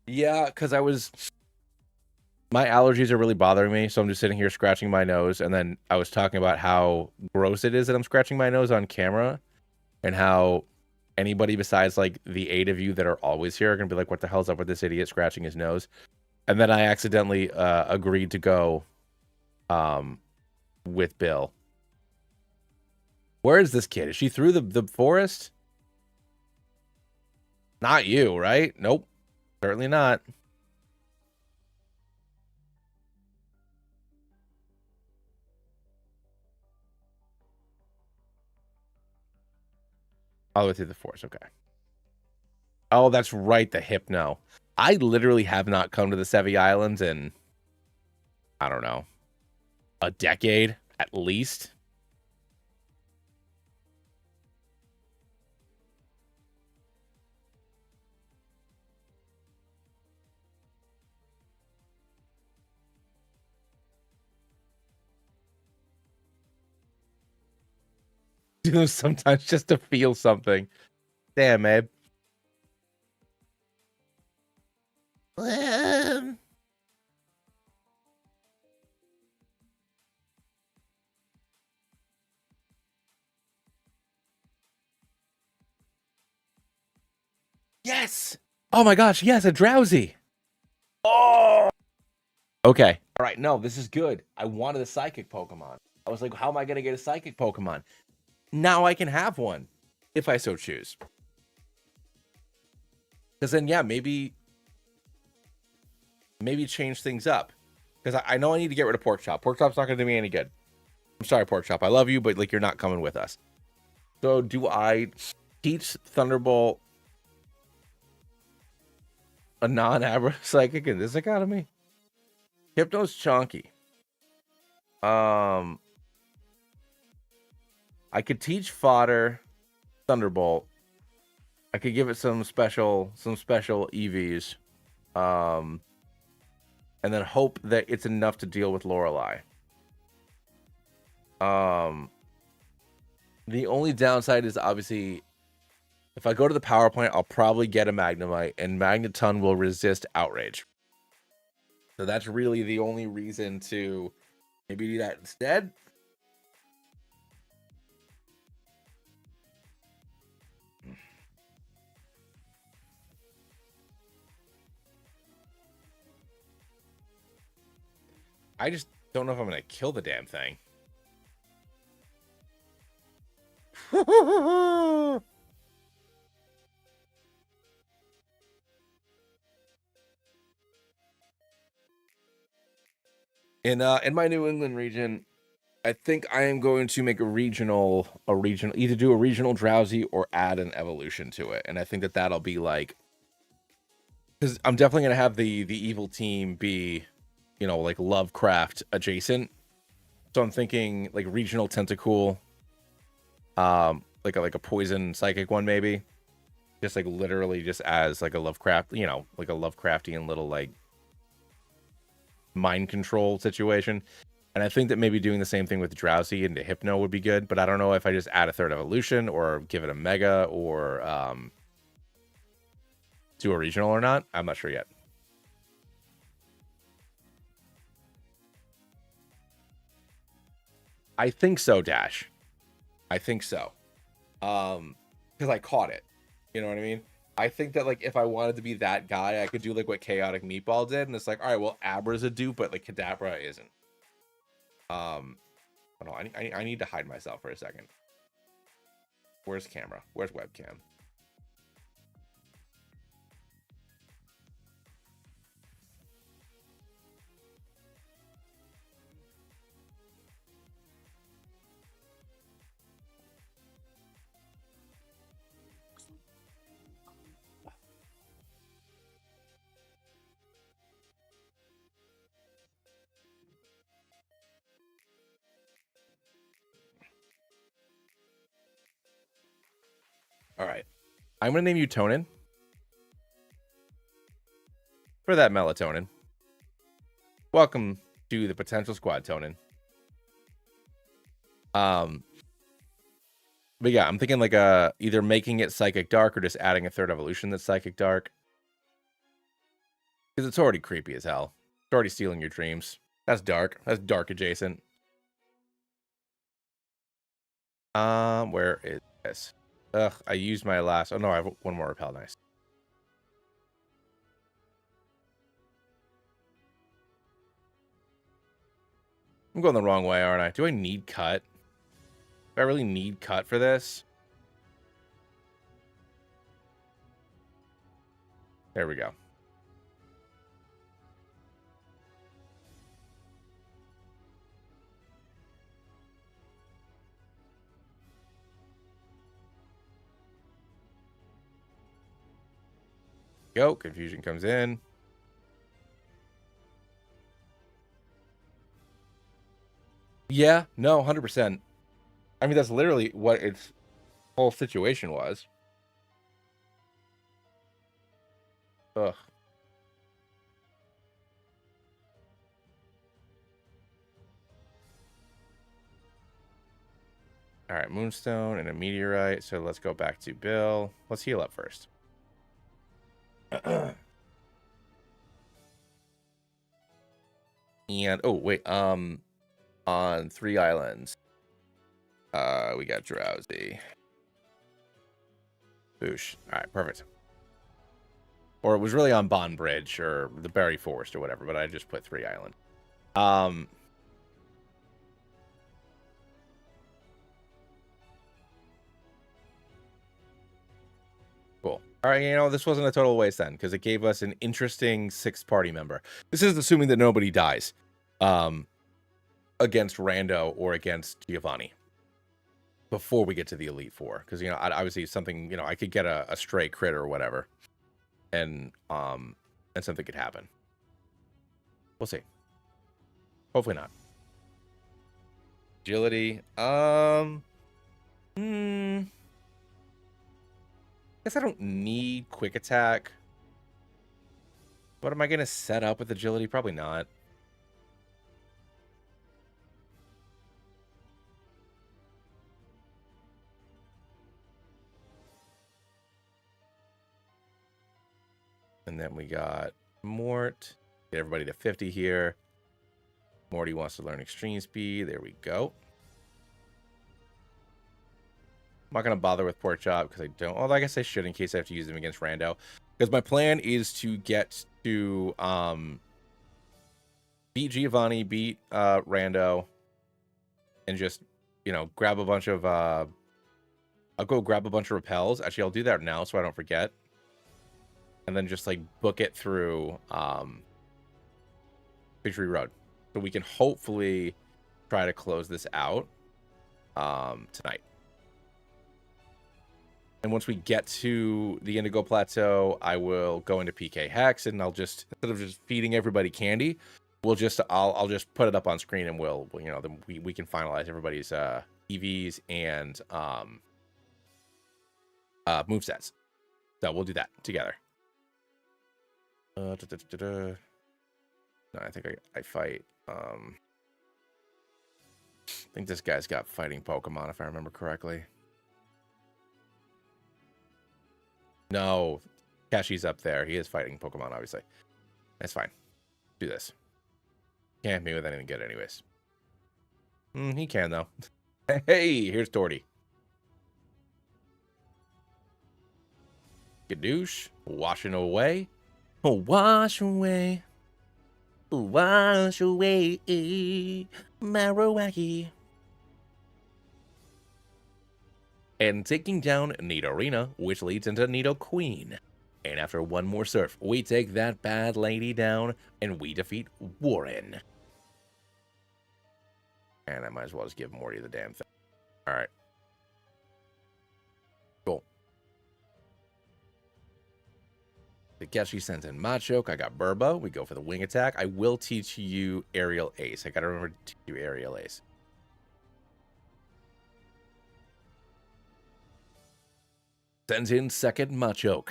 Yeah, because my allergies are really bothering me, so I'm just sitting here scratching my nose, and then I was talking about how gross it is that I'm scratching my nose on camera, and how anybody besides like the 8 of you that are always here are gonna be like, what the hell's up with this idiot scratching his nose? And then I accidentally agreed to go with Bill. Where is this kid? Is she through the forest? Not you, right? Nope. Certainly not. All the way through the forest. Okay. Oh, that's right. The Hypno. I literally have not come to the Sevi Islands in, I don't know, a decade at least. Sometimes just to feel something. Damn, Abe. Yes. Oh my gosh. Yes, a drowsy. Oh. Okay. All right. No, this is good. I wanted a psychic Pokemon. I was like, how am I going to get a psychic Pokemon? Now I can have one if I so choose. Because then, yeah, maybe change things up. Because I know I need to get rid of Pork Chop. Pork Chop's not going to do me any good. I'm sorry, Pork Chop. I love you, but like you're not coming with us. So do I teach Thunderbolt a non-abra psychic in this economy? Hypno's chonky. I could teach Fodder Thunderbolt. I could give it some special EVs. And then hope that it's enough to deal with Lorelei. The only downside is obviously if I go to the power plant, I'll probably get a Magnemite, and Magneton will resist Outrage. So that's really the only reason to maybe do that instead. I just don't know if I'm going to kill the damn thing. In my New England region, I think I am going to make a regional, either do a regional drowsy or add an evolution to it. And I think that that'll be like, because I'm definitely going to have the evil team be, you know, like Lovecraft adjacent. So I'm thinking like regional Tentacool, like a poison psychic one maybe, just like literally just as like a Lovecraft, you know, like a Lovecraftian little like mind control situation. And I think that maybe doing the same thing with Drowsy into Hypno would be good, but I don't know if I just add a third evolution or give it a Mega or do a regional or not. I'm not sure yet. I think so, Dash. I think so. Because I caught it. You know what I mean? I think that like if I wanted to be that guy, I could do like what Chaotic Meatball did, and it's like, all right, well, Abra's a dupe, but like Kadabra isn't. Hold on, I need to hide myself for a second. Where's camera? Where's webcam? All right. I'm going to name you Tonin. For that melatonin. Welcome to the potential squad, Tonin. But yeah, I'm thinking like either making it Psychic Dark or just adding a third evolution that's Psychic Dark. Because it's already creepy as hell. It's already stealing your dreams. That's dark. That's dark adjacent. Where is this? Ugh, I used my last... Oh, no, I have one more repel. Nice. I'm going the wrong way, aren't I? Do I need cut? Do I really need cut for this? There we go. Go. Confusion comes in. Yeah, no, 100%. I mean, that's literally what its whole situation was. Ugh. All right, Moonstone and a Meteorite. So let's go back to Bill. Let's heal up first. And, oh, wait, on 3 islands, we got Drowsy. Boosh. All right, perfect. Or it was really on Bond Bridge or the Berry Forest or whatever, but I just put 3 island. Cool. All right, you know, this wasn't a total waste then, because it gave us an interesting 6th party member. This is assuming that nobody dies against Rando or against Giovanni before we get to the Elite Four. Because, you know, obviously something, you know, I could get a stray crit or whatever, and something could happen. We'll see. Hopefully not. Agility. Guess I don't need quick attack. What am I going to set up with agility? Probably not. And then we got Mort. Get everybody to 50 here. Morty wants to learn extreme speed. There we go. I'm not going to bother with Pork Chop because I don't... Although I guess I should in case I have to use them against Rando. Because my plan is to get to beat Giovanni, beat Rando, and just, you know, grab a bunch of... I'll go grab a bunch of repels. Actually, I'll do that now so I don't forget. And then just, like, book it through Victory Road. So we can hopefully try to close this out tonight. And once we get to the Indigo Plateau, I will go into PK Hex, and I'll just, instead of just feeding everybody candy, I'll just put it up on screen, and we'll you know, then we can finalize everybody's EVs and movesets. So we'll do that together. No, I think I fight. I think this guy's got fighting Pokemon, if I remember correctly. No, Kashi's up there. He is fighting Pokemon, obviously. That's fine. Do this. Can't hit me with anything good, anyways. He can, though. Hey, here's Torty. Gadoosh. Washing away. Oh, wash away. Wash away. Marowaki. And taking down Nidorina, which leads into Nidoqueen. And after one more surf, we take that bad lady down, and we defeat Warren. And I might as well just give Morty the damn thing. Alright. Cool. Takeshi sends in Machoke. I got Burbo. We go for the wing attack. I will teach you Aerial Ace. I gotta remember to teach you Aerial Ace. Sends in second Machoke.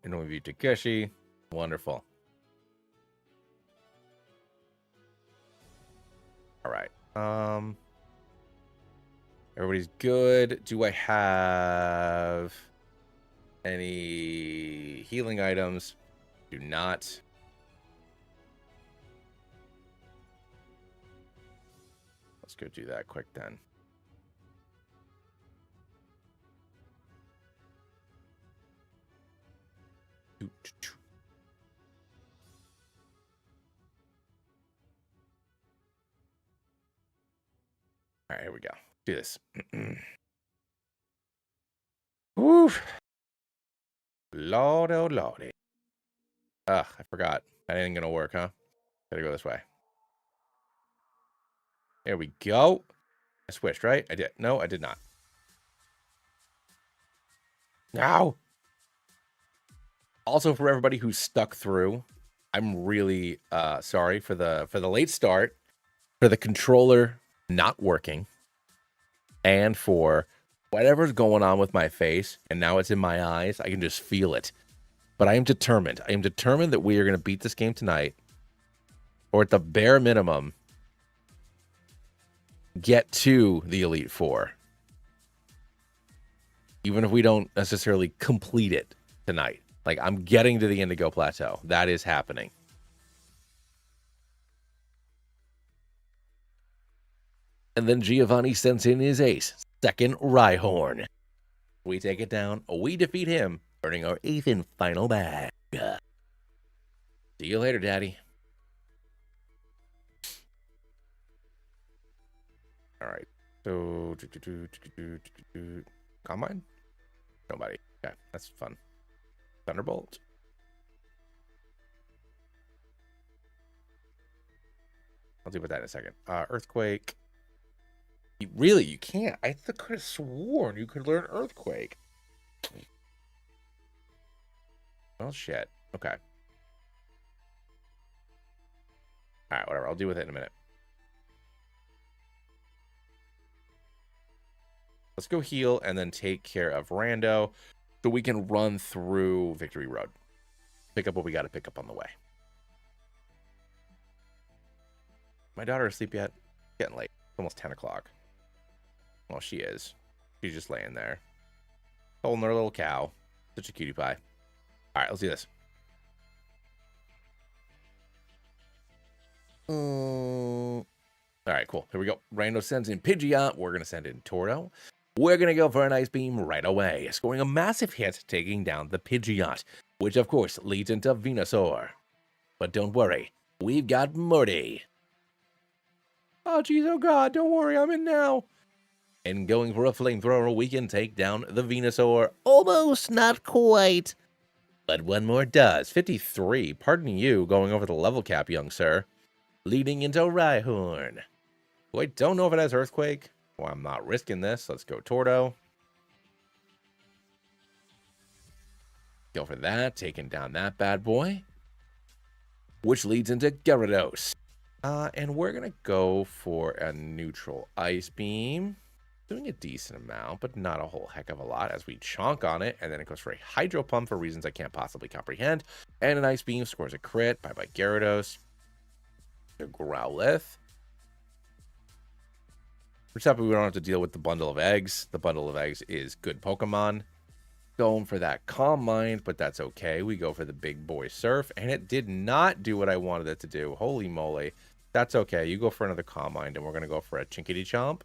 And we view Takeshi. Wonderful. All right. Everybody's good. Do I have any healing items? Do not. Let's go do that quick then. All right, here we go. Do this. Oof. Lord, oh lordy. Ugh, I forgot. That ain't gonna work, huh? Gotta go this way. There we go. I switched, right? I did. No, I did not. No. Also, for everybody who's stuck through, I'm really sorry for the late start, for the controller not working, and for whatever's going on with my face, and now it's in my eyes. I can just feel it. But I am determined. I am determined that we are going to beat this game tonight, or at the bare minimum, get to the Elite Four. Even if we don't necessarily complete it tonight. Like, I'm getting to the Indigo Plateau. That is happening. And then Giovanni sends in his ace, second Rhyhorn. We take it down. We defeat him, earning our 8th and final bag. See you later, Daddy. All right. So, Combine? Nobody. Okay, that's fun. Thunderbolt. I'll deal with that in a second. Earthquake. You can't. I could have sworn you could learn Earthquake. Well, shit. Okay. All right, whatever. I'll deal with it in a minute. Let's go heal and then take care of Rando so we can run through Victory Road. Pick up what we got to pick up on the way. My daughter asleep yet? Getting late. It's almost 10 o'clock. Well, she is. She's just laying there. Holding her little cow. Such a cutie pie. All right, let's do this. All right, cool. Here we go. Rando sends in Pidgeot. We're going to send in Torto. We're going to go for an Ice Beam right away, scoring a massive hit, taking down the Pidgeot, which of course leads into Venusaur. But don't worry, we've got Morty. Oh, jeez, oh god, don't worry, I'm in now. And going for a Flamethrower, we can take down the Venusaur. Almost, not quite. But one more does. 53, pardon you, going over the level cap, young sir. Leading into Rhyhorn. Who I don't know if it has Earthquake. Well, I'm not risking this. Let's go Torto. Go for that, taking down that bad boy. Which leads into Gyarados. And we're going to go for a neutral Ice Beam. Doing a decent amount, but not a whole heck of a lot as we chonk on it. And then it goes for a Hydro Pump for reasons I can't possibly comprehend. And an Ice Beam scores a crit. Bye-bye Gyarados. The Growlithe. First up, we don't have to deal with the Bundle of Eggs. The Bundle of Eggs is good Pokemon. Going for that Calm Mind, but that's okay. We go for the Big Boy Surf, and it did not do what I wanted it to do. Holy moly. That's okay. You go for another Calm Mind, and we're going to go for a Chinkity Chomp.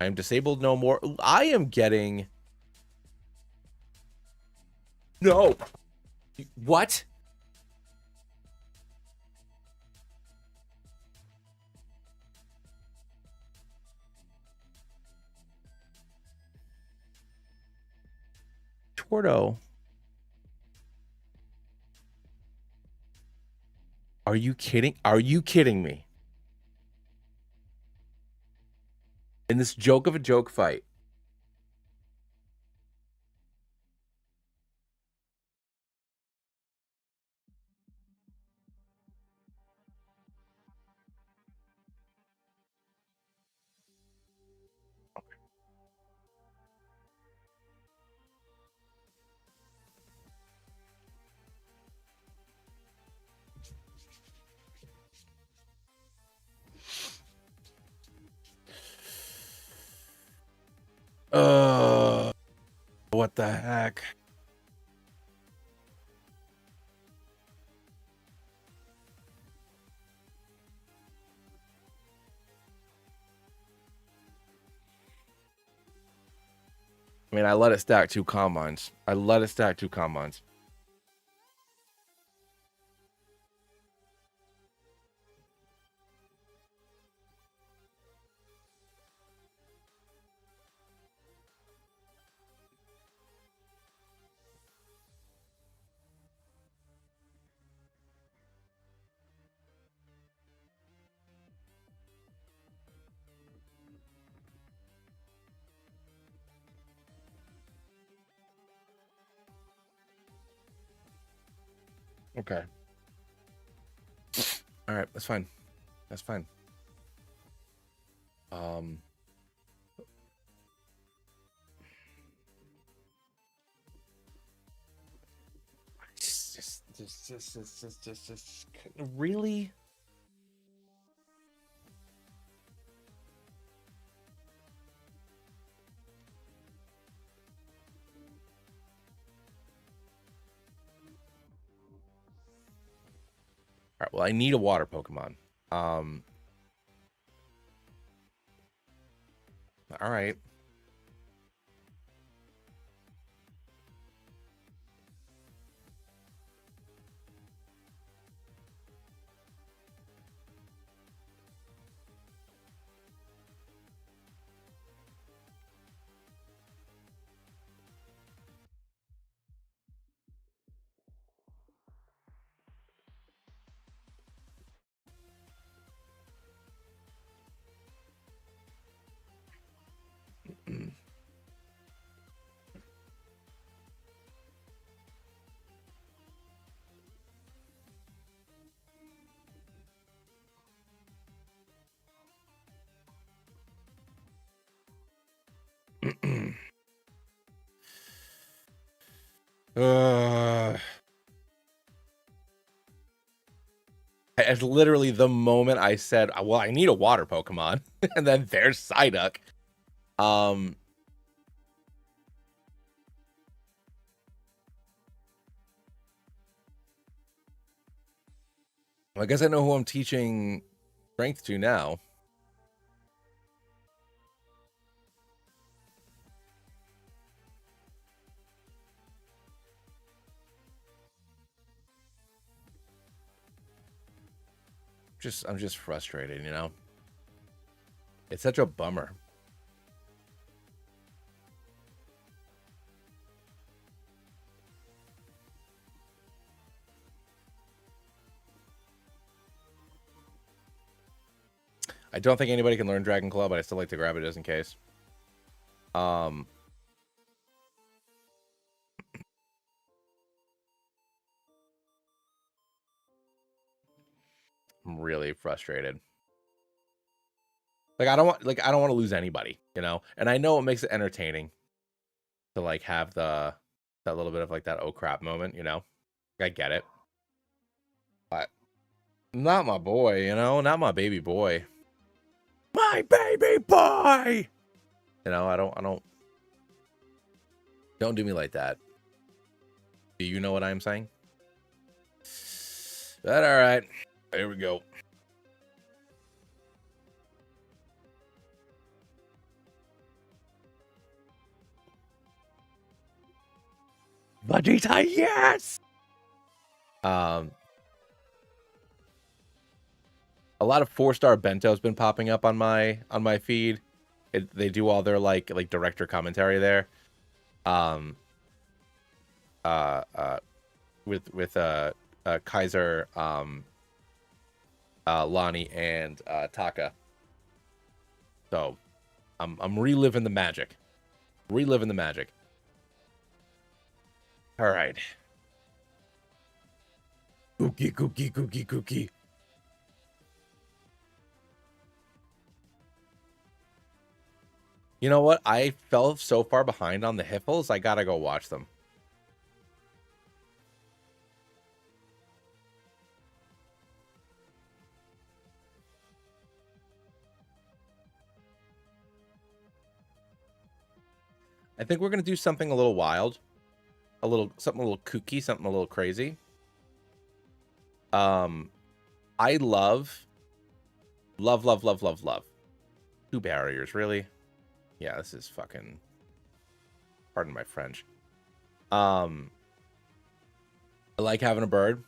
I am disabled no more. I am getting... No. What? Torto. Are you kidding? Are you kidding me? In this joke of a joke fight. What the heck? I mean, I let it stack 2 combines. Okay. All right, that's fine. That's fine. Just really? All right, well, I need a water Pokemon. All right. uh, it's literally the moment I said, well, I need a water Pokemon. And then there's Psyduck. I guess I know who I'm teaching strength to now. I'm just frustrated, you know? It's such a bummer. I don't think anybody can learn Dragon Claw, but I still like to grab it just in case. I'm really frustrated. Like I don't want to lose anybody, you know? And I know it makes it entertaining to like have that little bit of like that oh crap moment, you know? I get it. But not my boy, you know? Not my baby boy. My baby boy. You know, I don't do me like that. Do you know what I'm saying? But all right. Here we go. Vegeta, yes. A lot of 4-star bento's been popping up on my feed. They do all their like director commentary there. With Kaiser, Lonnie, and Taka. So I'm reliving the magic. Reliving the magic. All right. Cookie, cookie, cookie, cookie. You know what? I fell so far behind on the Hiffles, I gotta go watch them. I think we're gonna do something a little wild, something a little kooky, something a little crazy. I love. 2 barriers, really? Yeah, this is fucking. Pardon my French. I like having a bird.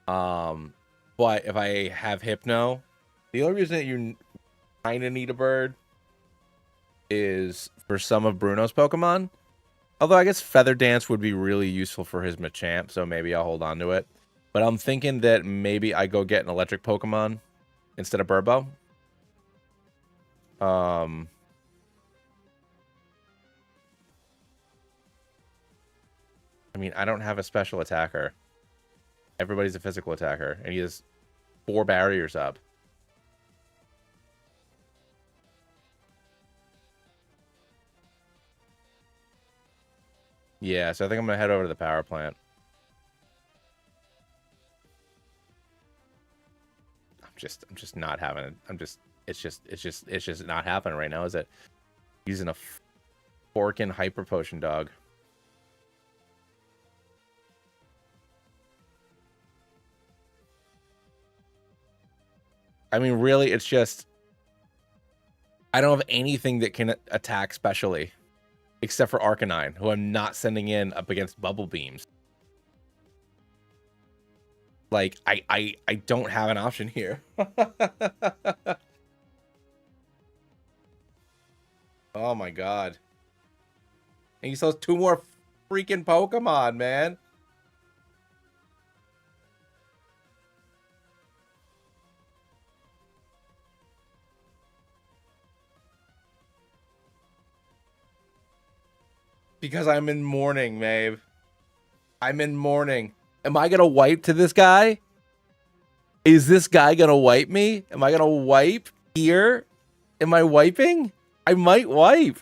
But if I have Hypno, the only reason that you kind of need a bird is for some of Bruno's Pokemon. Although I guess Feather Dance would be really useful for his Machamp, so maybe I'll hold on to it. But I'm thinking that maybe I go get an electric Pokemon instead of Burbo. I mean, I don't have a special attacker. Everybody's a physical attacker, and he has 4 barriers up. Yeah, so I think I'm gonna head over to the power plant. I'm just not having it. It's just not happening right now, is it? Using a forking hyper potion dog. I mean, really, it's just I don't have anything that can attack specially, except for Arcanine, who I'm not sending in up against Bubble Beams. Like, I don't have an option here. Oh my god. And he sells 2 more freaking Pokemon, man. Because I'm in mourning, Maeve. I'm in mourning. Am I gonna wipe to this guy? Is this guy gonna wipe me? Am I gonna wipe here? Am I wiping? I might wipe.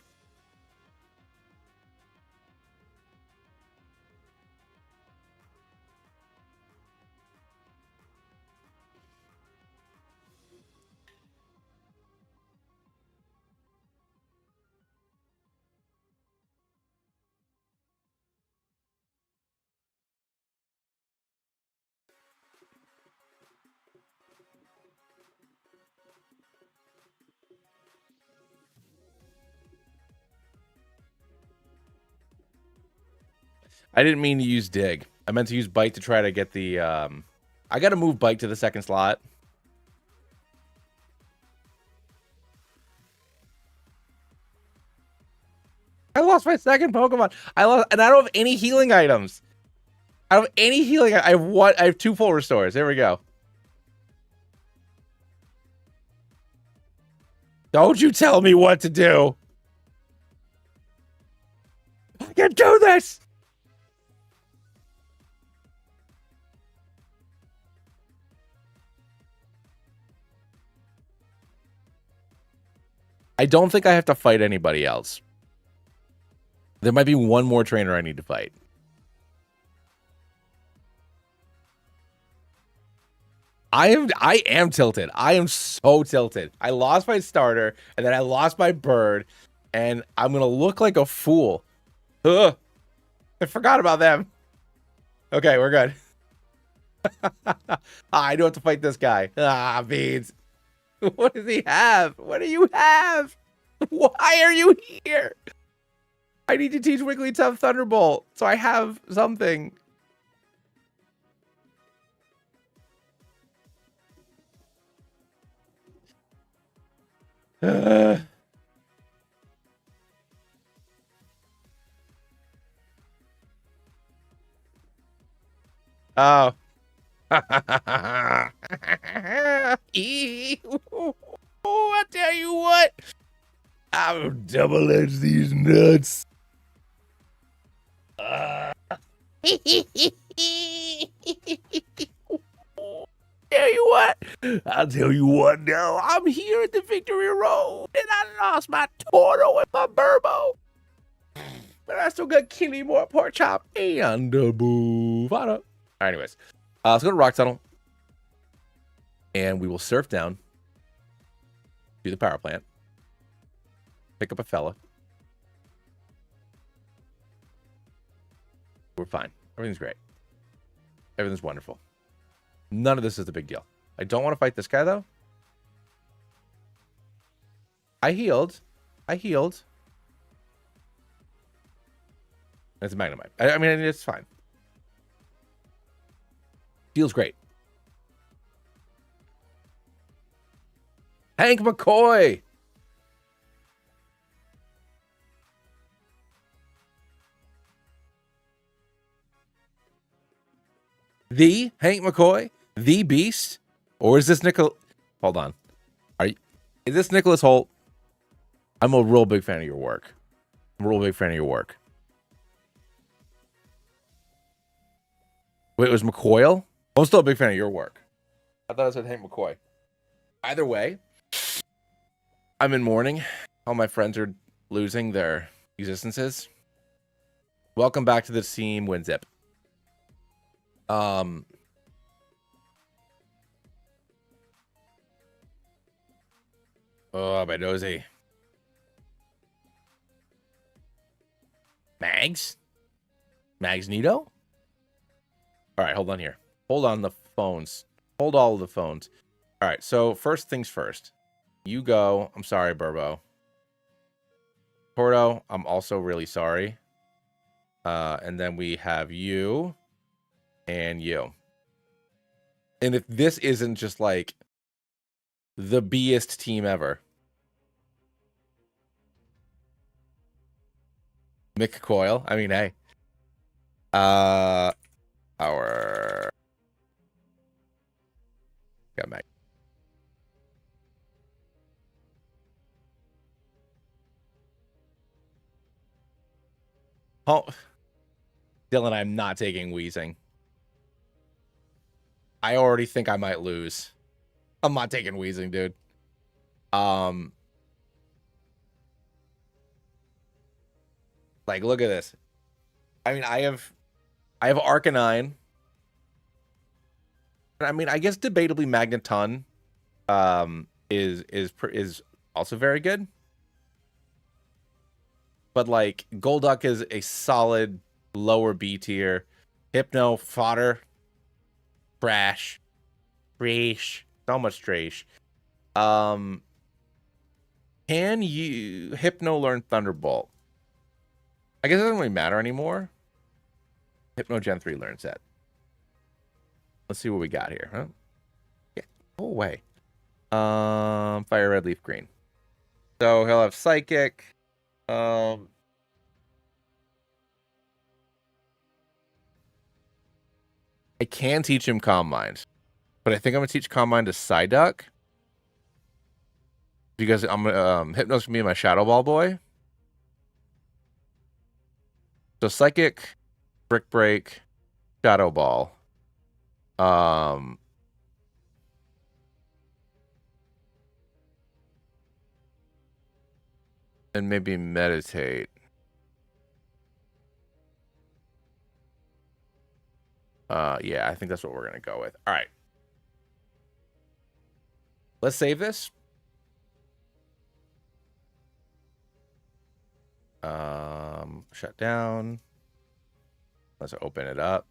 I didn't mean to use Dig. I meant to use Bite to try to get the, I gotta move Bite to the 2nd slot. I lost my 2nd Pokemon. And I don't have any healing items. I don't have any healing. I have 2 full restores. There we go. Don't you tell me what to do. I can do this. I don't think I have to fight anybody else. There might be one more trainer I need to fight. I am tilted. I am so tilted. I lost my starter, and then I lost my bird, and I'm gonna look like a fool. Ugh. I forgot about them. Okay, we're good. I do have to fight this guy. Ah, beans. What does he have? What do you have? Why are you here? I need to teach Wigglytuff Thunderbolt, so I have something. Oh. I tell you what. I'll double edge these nuts. Tell you what. I'll tell you what now. I'm here at the Victory Road, and I lost my Toro and my Burbo. But I still got Kenny, more pork chop, and a Fodder. Anyways, let's go to Rock Tunnel, and we will surf down to the power plant, pick up a fella, We're fine. Everything's great. Everything's wonderful. None of this is a big deal. I don't want to fight this guy, though. I healed. It's a Magnemite. I mean, it's fine. Feels great. Hank McCoy! The Hank McCoy? The Beast? Or is this Hold on. Is this Nicholas Holt? I'm a real big fan of your work. Wait, it was McCoyle? I'm still a big fan of your work. I thought I said Hank McCoy. Either way, I'm in mourning. All my friends are losing their existences. Welcome back to the team, WinZip. Oh, my nosy. Magneto? All right, hold on here. Hold on the phones. Hold all of the phones. All right, so first things first. You go. I'm sorry, Burbo. Porto, I'm also really sorry. And then we have you and you. And if this isn't just like the beest team ever. Mick Coyle. I mean, hey. Got Mag. Oh, Dylan, I'm not taking Wheezing. I already think I might lose. I'm not taking Wheezing, dude. Like, look at this. I mean, I have Arcanine. I mean, I guess debatably Magneton is also very good. But like Golduck is a solid lower B tier. Hypno, Fodder, trash. So much trash. Can you Hypno learn Thunderbolt? I guess it doesn't really matter anymore. Hypno Gen 3 learns that. Let's see what we got here, huh? Yeah, go away. Fire Red, Leaf Green. So he'll have Psychic. I can teach him Calm Mind, but I think I'm gonna teach Calm Mind to Psyduck because I'm Hypno's gonna be my Shadow Ball boy. So Psychic, Brick Break, Shadow Ball. And maybe Meditate. Yeah, I think that's what we're gonna go with. All right. Let's save this. Shut down. Let's open it up.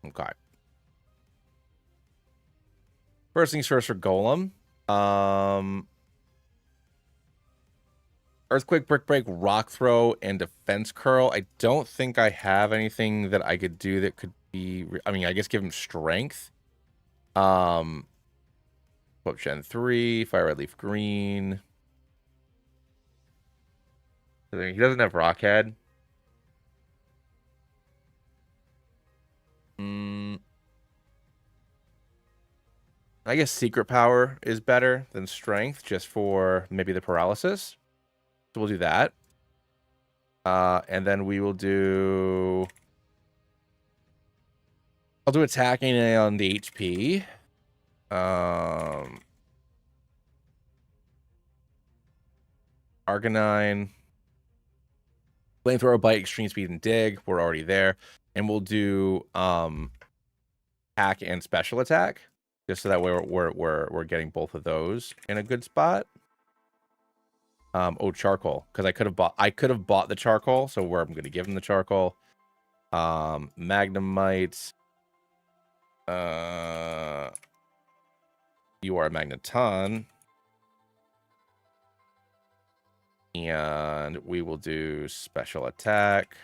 Okay. First things first for Golem. Earthquake, Brick Break, Rock Throw, and Defense Curl. I don't think I have anything that I could do that could be... I mean, I guess give him Strength. Pope Gen 3, Fire Red Leaf Green. He doesn't have Rockhead. I guess Secret Power is better than Strength, just for maybe the paralysis. So we'll do that. And then we will do... I'll do attacking on the HP. Arcanine. Flamethrower, Bite, Extreme Speed, and Dig. We're already there. And we'll do hack and special attack. Just so that way we're getting both of those in a good spot. Oh, charcoal. Because I could have bought the charcoal, so I'm gonna give him the charcoal. Magnemite. You are a Magneton. And we will do special attack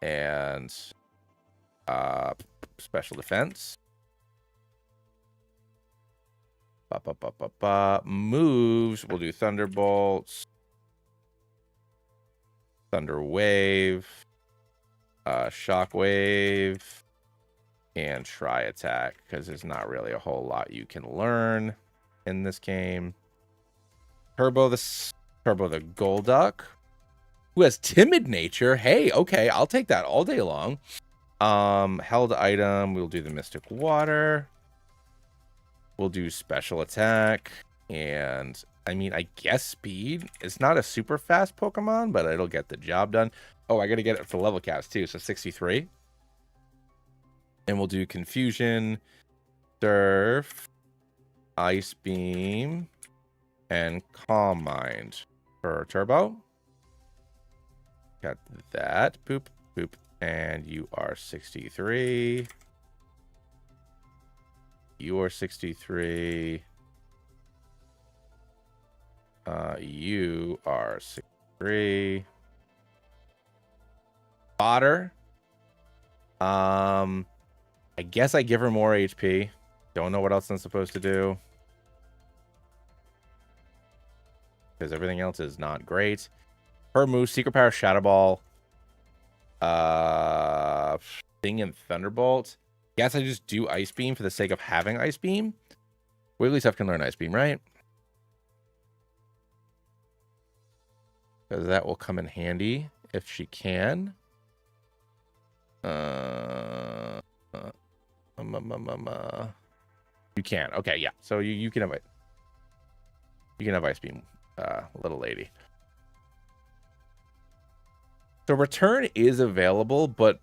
and special defense. Moves, we'll do Thunderbolts, Thunder Wave, Shockwave, and Try Attack, because there's not really a whole lot you can learn in this game. Turbo the Golduck, who has Timid Nature. Hey, okay, I'll take that all day long. Held item, we'll do the Mystic Water. We'll do special attack, and I mean, I guess speed. It's not a super fast Pokemon, but it'll get the job done. Oh, I gotta get it for level caps too, so 63. And we'll do Confusion, Surf, Ice Beam, and Calm Mind for Turbo. Got that. Boop, boop. And you are 63. You are 63. You are 63. Fodder. I guess I give her more HP. Don't know what else I'm supposed to do, because everything else is not great. Her move, Secret Power, Shadow Ball, Sting, and Thunderbolt. Guess I just do Ice Beam for the sake of having Ice Beam. Wigglytuff can learn Ice Beam, right? Because that will come in handy if she can. You can. Okay, yeah. So you can have it. You can have Ice Beam, little lady. So return is available, but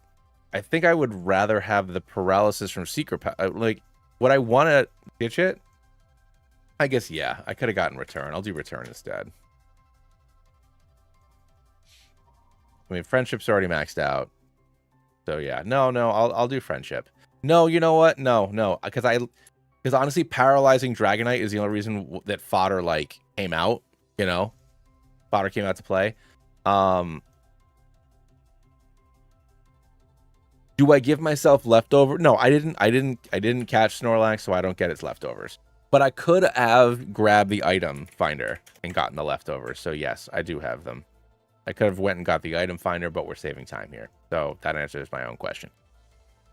I think I would rather have the paralysis from Secret Power. Like, would I want to ditch it? I guess, yeah. I could have gotten return. I'll do return instead. I mean, friendship's already maxed out. So yeah. No, I'll do friendship. No, you know what? No. Because honestly, paralyzing Dragonite is the only reason that Fodder, like, came out, you know? Fodder came out to play. Do I give myself leftover? No, I didn't catch Snorlax, so I don't get its leftovers. But I could have grabbed the item finder and gotten the leftovers. So yes, I do have them. I could have went and got the item finder, but we're saving time here. So that answers my own question.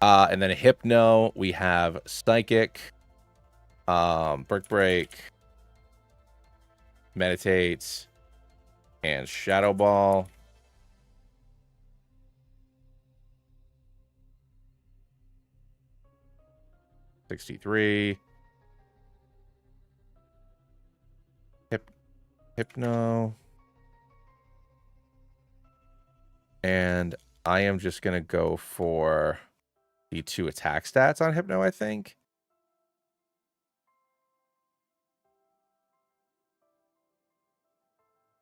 And then a Hypno, we have Psychic, Brick Break, Meditate, and Shadow Ball. $63. Hypno. And I am just going to go for the 2 attack stats on Hypno, I think.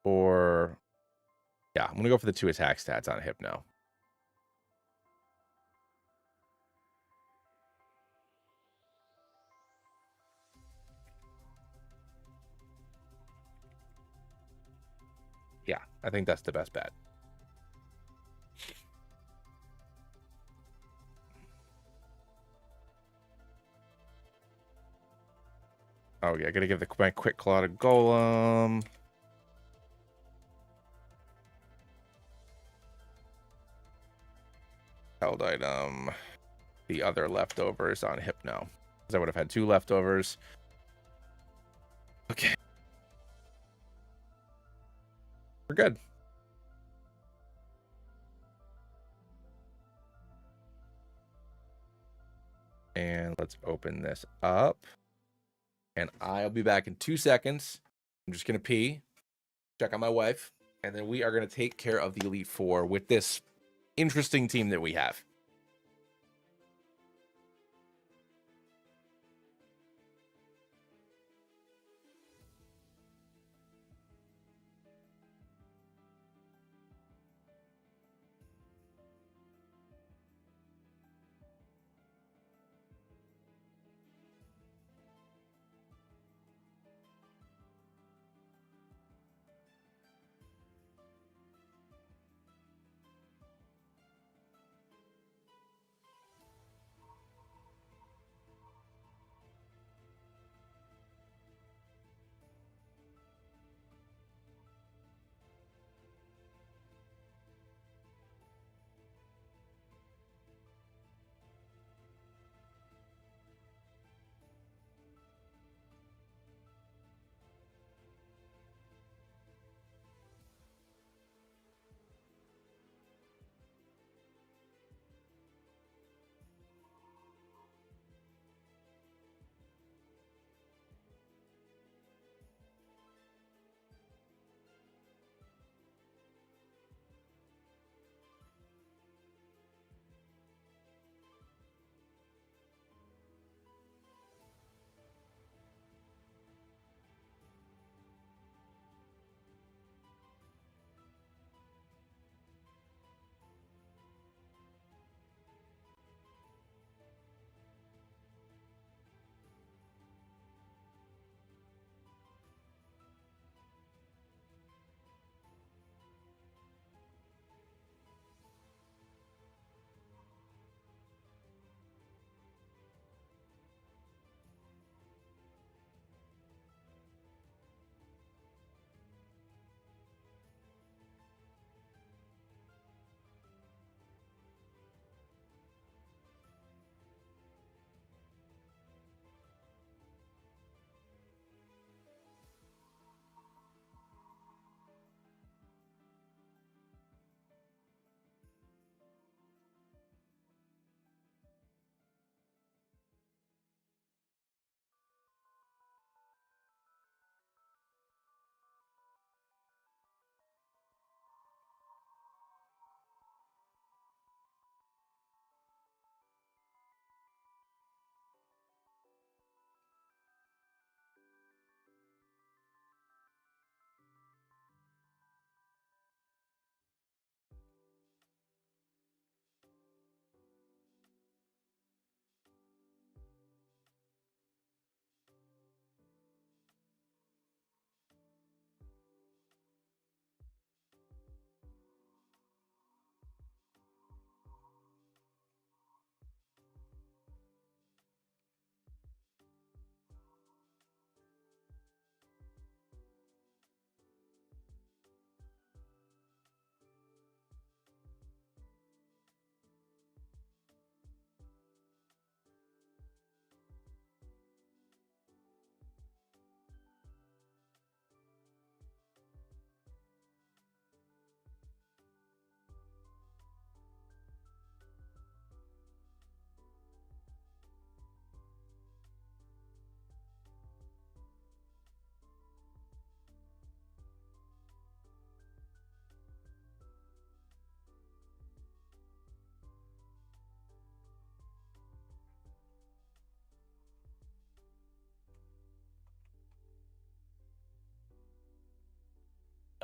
Or, yeah, I'm going to go for the 2 attack stats on Hypno. Yeah, I think that's the best bet. Oh, yeah, I gotta give my Quick Claw to Golem. Held item. The other leftovers on Hypno. Because I would have had 2 leftovers. Okay. We're good. And let's open this up. And I'll be back in 2 seconds. I'm just going to pee, check on my wife, and then we are going to take care of the Elite Four with this interesting team that we have.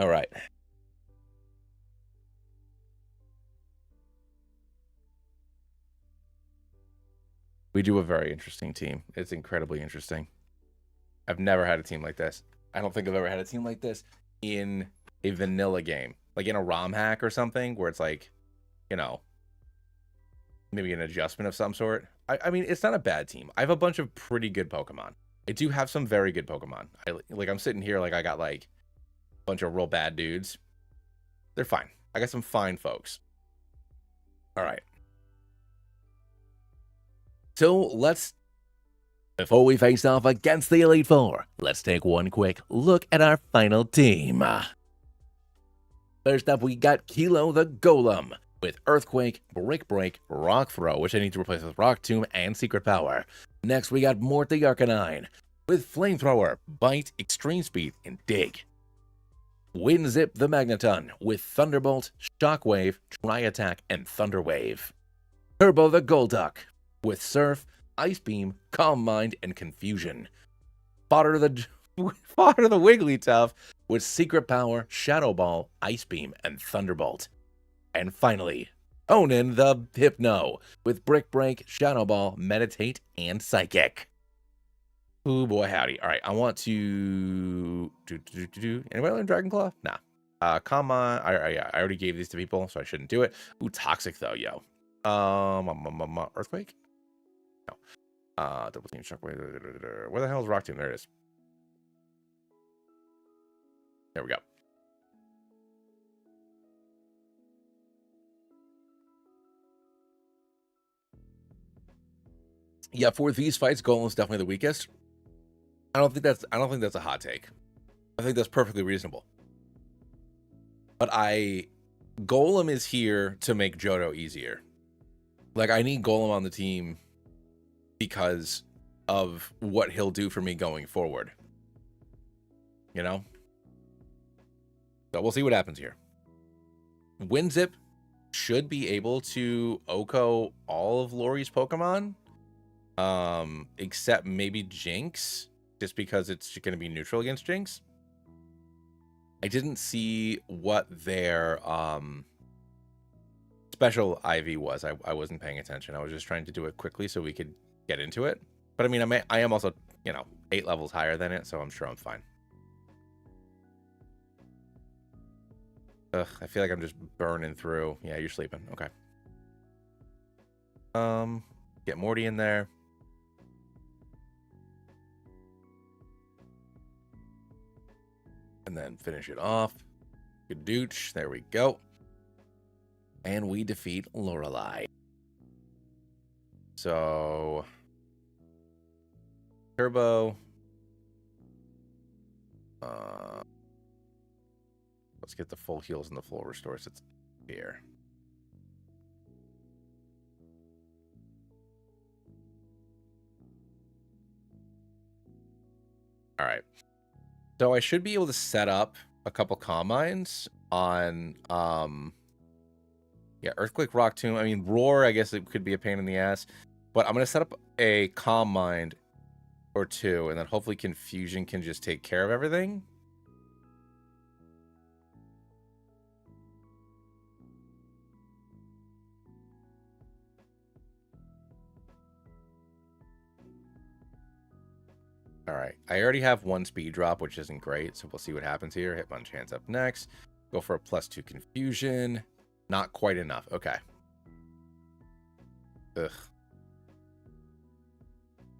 All right. We do a very interesting team. It's incredibly interesting. I've never had a team like this. I don't think I've ever had a team like this in a vanilla game. Like in a ROM hack or something where it's like, you know, maybe an adjustment of some sort. I mean, it's not a bad team. I have a bunch of pretty good Pokemon. I do have some very good Pokemon. I'm sitting here like I got like a bunch of real bad dudes. They're fine. I got some fine folks. All right. So before we face off against the Elite Four, let's take one quick look at our final team. First up, we got Kilo the Golem with Earthquake, Brick Break, Rock Throw, which I need to replace with Rock Tomb and Secret Power. Next, we got Mort the Arcanine with Flamethrower, Bite, Extreme Speed, and Dig. Winzip the Magneton with Thunderbolt, Shockwave, Tri-Attack, and Thunder Wave. Turbo the Golduck with Surf, Ice Beam, Calm Mind, and Confusion. Fodder the Wigglytuff with Secret Power, Shadow Ball, Ice Beam, and Thunderbolt. And finally, Onin the Hypno with Brick Break, Shadow Ball, Meditate, and Psychic. Ooh, boy, howdy. All right, I want to... Anybody learn Dragon Claw? Nah. Come on. I already gave these to people, so I shouldn't do it. Ooh, Toxic, though, yo. Earthquake? No. Double Team Shockwave. Where the hell is Rock Team? There it is. There we go. Yeah, for these fights, Golem's definitely the weakest. I don't think that's a hot take. I think that's perfectly reasonable. But Golem is here to make Johto easier. Like, I need Golem on the team because of what he'll do for me going forward. You know? So we'll see what happens here. Winzip should be able to OHKO all of Lori's Pokemon. Except maybe Jinx, just because it's going to be neutral against Jinx. I didn't see what their special IV was. I wasn't paying attention. I was just trying to do it quickly so we could get into it. But I mean, I am also, 8 levels higher than it, so I'm sure I'm fine. Ugh, I feel like I'm just burning through. Yeah, you're sleeping. Okay. Get Morty in there. And then finish it off. Good douche. There we go. And we defeat Lorelei. So Turbo. Let's get the full heals and the full restores. It's here. All right. So I should be able to set up a couple Calm Minds on Earthquake, Rock Tomb. I mean, Roar, I guess it could be a pain in the ass. But I'm going to set up a Calm Mind or two, and then hopefully Confusion can just take care of everything. All right, I already have one speed drop, which isn't great, so we'll see what happens here. Hitmonchan's up next. Go for a +2 Confusion. Not quite enough. Okay. Ugh.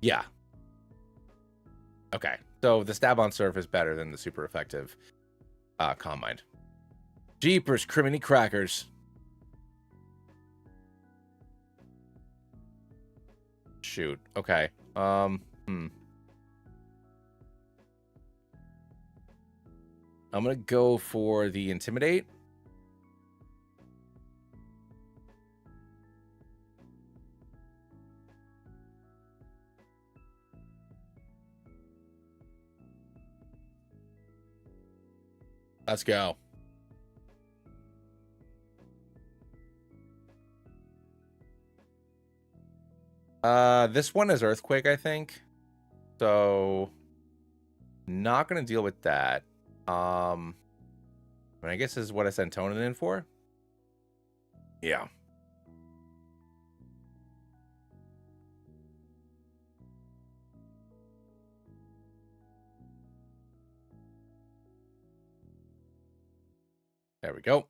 Yeah. Okay, so the stab on Surf is better than the super effective Calm Mind. Jeepers, criminy crackers. Shoot. Okay. I'm going to go for the Intimidate. Let's go. This one is Earthquake, I think. So, not going to deal with that. I mean, I guess this is what I sent Tonin in for. Yeah. There we go.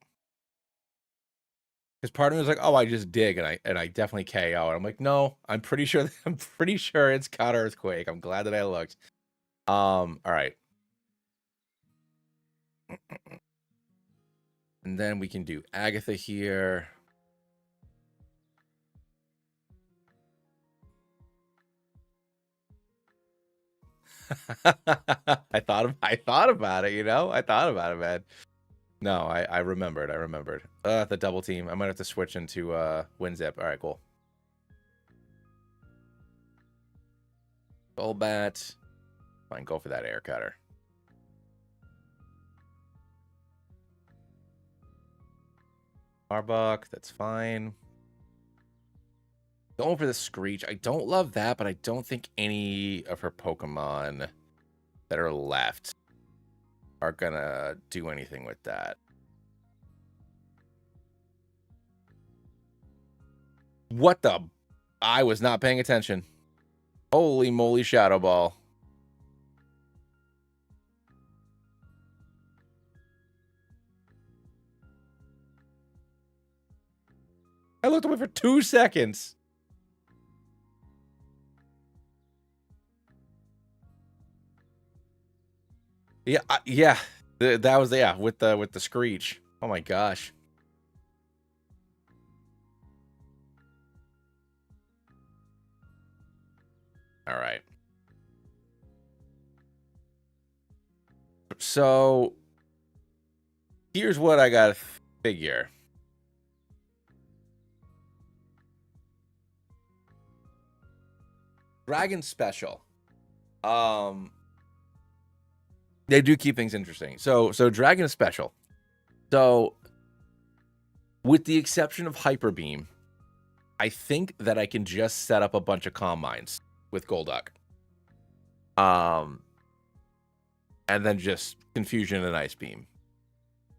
Because part of me was like, oh, I just dig and I definitely KO. And I'm like, no, I'm pretty sure it's Counter Earthquake. I'm glad that I looked. All right. And then we can do Agatha here. I thought about it, you know? I thought about it, man. No, I remembered. I remembered. The double team. I might have to switch into Winzip. All right, cool. Golbat. Fine, go for that air cutter. Arbok, that's fine. Going for the Screech. I don't love that, but I don't think any of her Pokemon that are left are gonna do anything with that. What the? I was not paying attention. Holy moly, Shadow Ball. I looked away for 2 seconds. Yeah, yeah. That was with the Screech. Oh my gosh. All right. So here's what I gotta figure. Dragon Special. They do keep things interesting. So Dragon Special. So with the exception of Hyper Beam, I think that I can just set up a bunch of Calm Minds with Golduck. And then just Confusion and Ice Beam.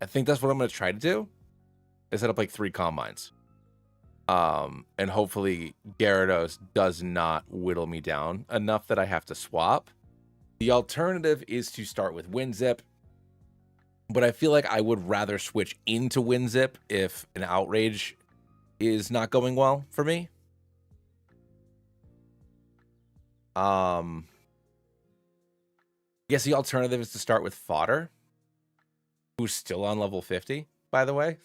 I think that's what I'm going to try to do. I set up like 3 Calm Minds. And hopefully Gyarados does not whittle me down enough that I have to swap. The alternative is to start with Winzip. But I feel like I would rather switch into Winzip if an Outrage is not going well for me. I guess the alternative is to start with Fodder, who's still on level 50, by the way.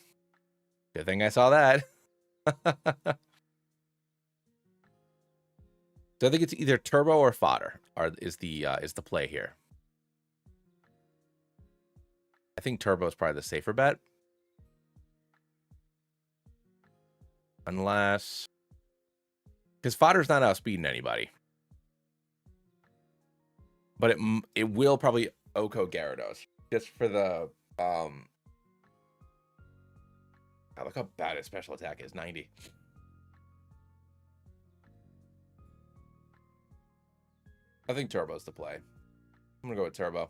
Good thing I saw that. So I think it's either Turbo or Fodder is the play here. I think Turbo is probably the safer bet. Unless... Because Fodder's not outspeeding anybody. But it will probably Oko Gyarados. Just for the... God, look how bad his special attack is. 90. I think Turbo's the play. I'm going to go with Turbo.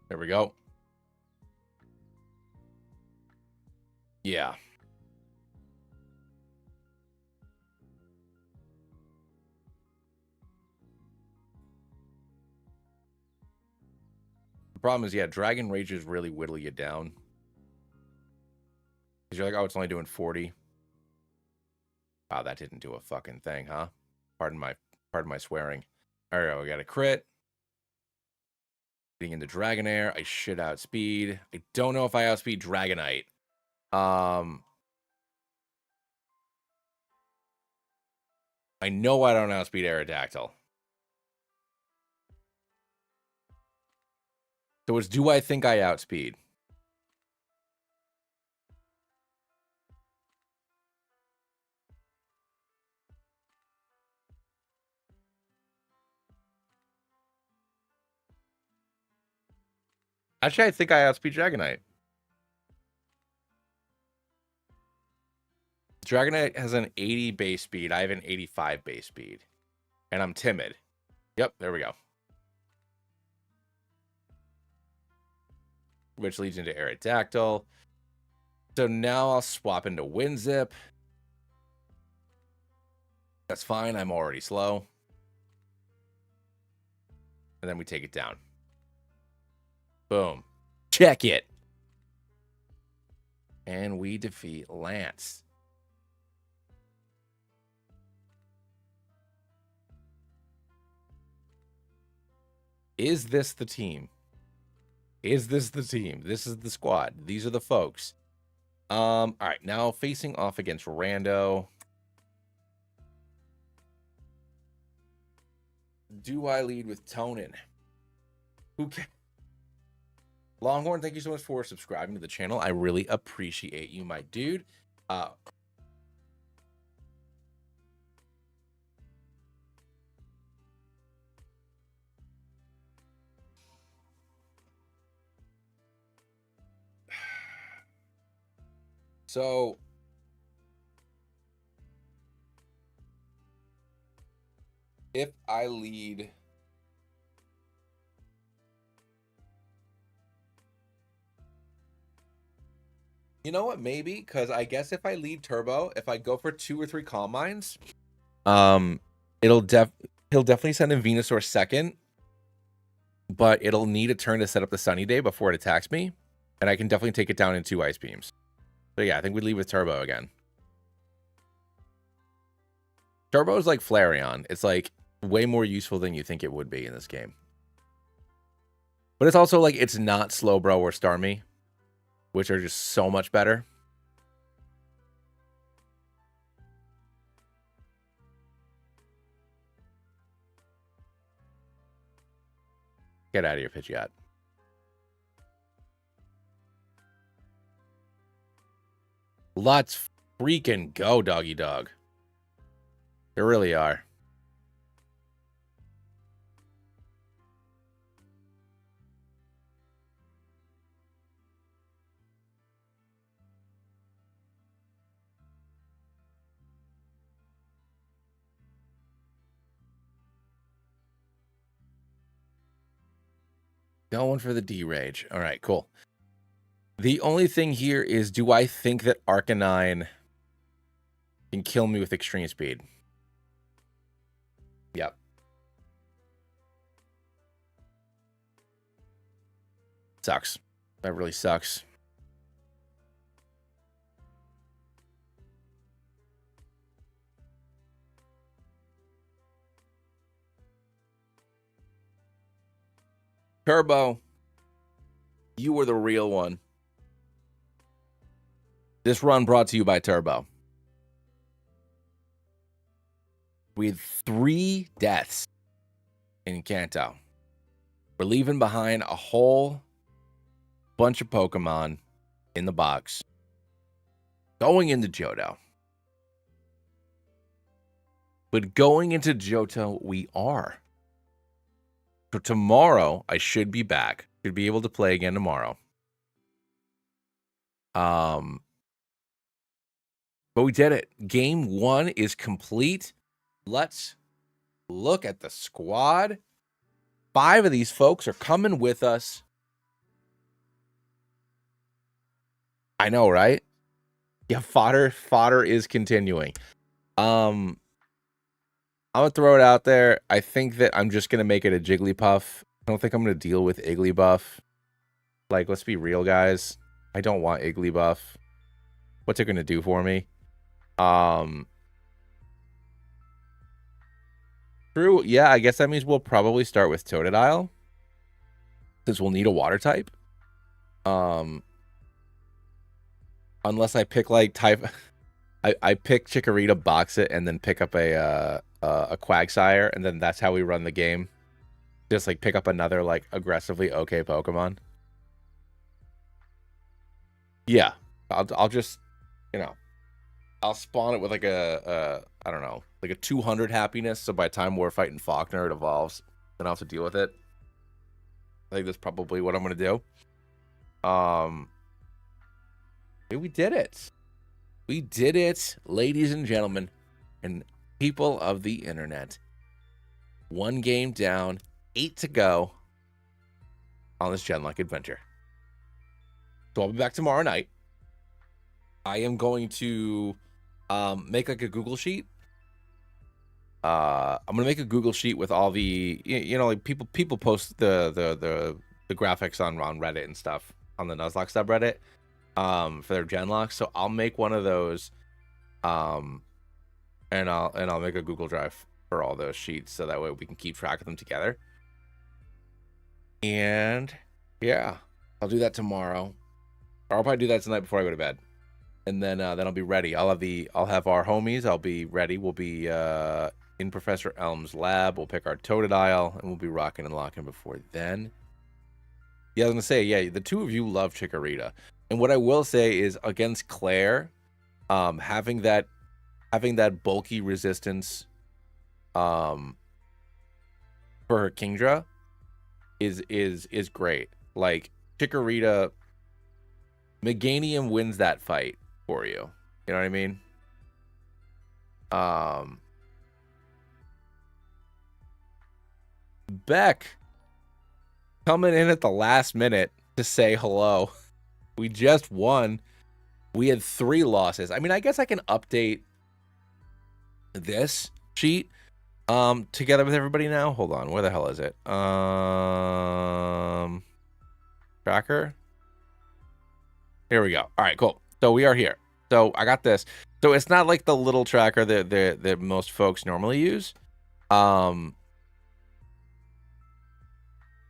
There we go. Yeah. The problem is, yeah, Dragon Rages really whittle you down. Because you're like, oh, it's only doing 40. Wow, that didn't do a fucking thing, huh? Pardon my swearing. All right, we got a crit. Getting into Dragonair. I should outspeed. I don't know if I outspeed Dragonite. I know I don't outspeed Aerodactyl. So it's, do I think I outspeed? Actually, I think I outspeed Dragonite. Dragonite has an 80 base speed. I have an 85 base speed. And I'm timid. Yep, there we go. Which leads into Aerodactyl. So now I'll swap into Winzip. That's fine. I'm already slow. And then we take it down. Boom. Check it. And we defeat Lance. Is this the team? Is this the team? This is the squad. These are the folks. All right, now facing off against Rando. Do I lead with Tonin? Who can? Longhorn, thank you so much for subscribing to the channel. I really appreciate you, my dude. So if I lead you know what, maybe, because I guess if I lead Turbo, if I go for 2 or 3 Calm Minds, he'll definitely send in Venusaur second, but it'll need a turn to set up the Sunny Day before it attacks me, and I can definitely take it down in 2 Ice Beams. So yeah, I think we lead with Turbo again. Turbo is like Flareon. It's like way more useful than you think it would be in this game. But it's also like it's not Slowbro or Starmie, which are just so much better. Get out of here, Pidgeot. Let's freaking go, doggy dog. They really are. Going for the D-Rage. All right, cool. The only thing here is, do I think that Arcanine can kill me with extreme speed? Yep. Sucks. That really sucks. Turbo, you were the real one. This run brought to you by Turbo. We had 3 deaths in Kanto. We're leaving behind a whole bunch of Pokemon in the box. Going into Johto. But going into Johto, we are. So tomorrow, I should be back. Should be able to play again tomorrow. But we did it. Game 1 is complete. Let's look at the squad. 5 of these folks are coming with us. I know, right? Yeah, fodder is continuing. I'm gonna throw it out there. I think that I'm just gonna make it a Jigglypuff. I don't think I'm gonna deal with Igglybuff. Like, let's be real, guys. I don't want Igglybuff. What's it gonna do for me? True. Yeah, I guess that means we'll probably start with Totodile, since we'll need a water type. Unless I pick like type, I pick Chikorita, box it, and then pick up a Quagsire, and then that's how we run the game. Just like pick up another like aggressively okay Pokemon. Yeah, I'll just, you know, I'll spawn it with like a I don't know, like a 200 happiness. So by the time we're fighting Faulkner, it evolves. Then I'll have to deal with it. I think that's probably what I'm gonna do. We did it. We did it, ladies and gentlemen, and people of the internet. 1 game down, 8 to go on this Genlocke adventure. So I'll be back tomorrow night. I am going to make like a Google sheet. I'm gonna make a Google sheet with all the like people post the graphics on Reddit and stuff on the Nuzlocke subreddit for their Genlocke. So I'll make one of those, and I'll make a Google Drive for all those sheets so that way we can keep track of them together. And yeah, I'll do that tomorrow. Or I'll probably do that tonight before I go to bed. And then I'll be ready. I'll have our homies. I'll be ready. We'll be in Professor Elm's lab. We'll pick our Totodile, and we'll be rocking and locking before then. Yeah, I was gonna say, yeah, the two of you love Chikorita, and what I will say is against Claire, having that bulky resistance, for her Kingdra, is great. Like Chikorita, Meganium wins that fight for you. You know what I mean? Beck coming in at the last minute to say hello. We just won. We had 3 losses. I mean, I guess I can update this sheet together with everybody now. Hold on. Where the hell is it? Tracker. Here we go. All right, cool. So we are here. So I got this. So it's not like the little tracker that most folks normally use.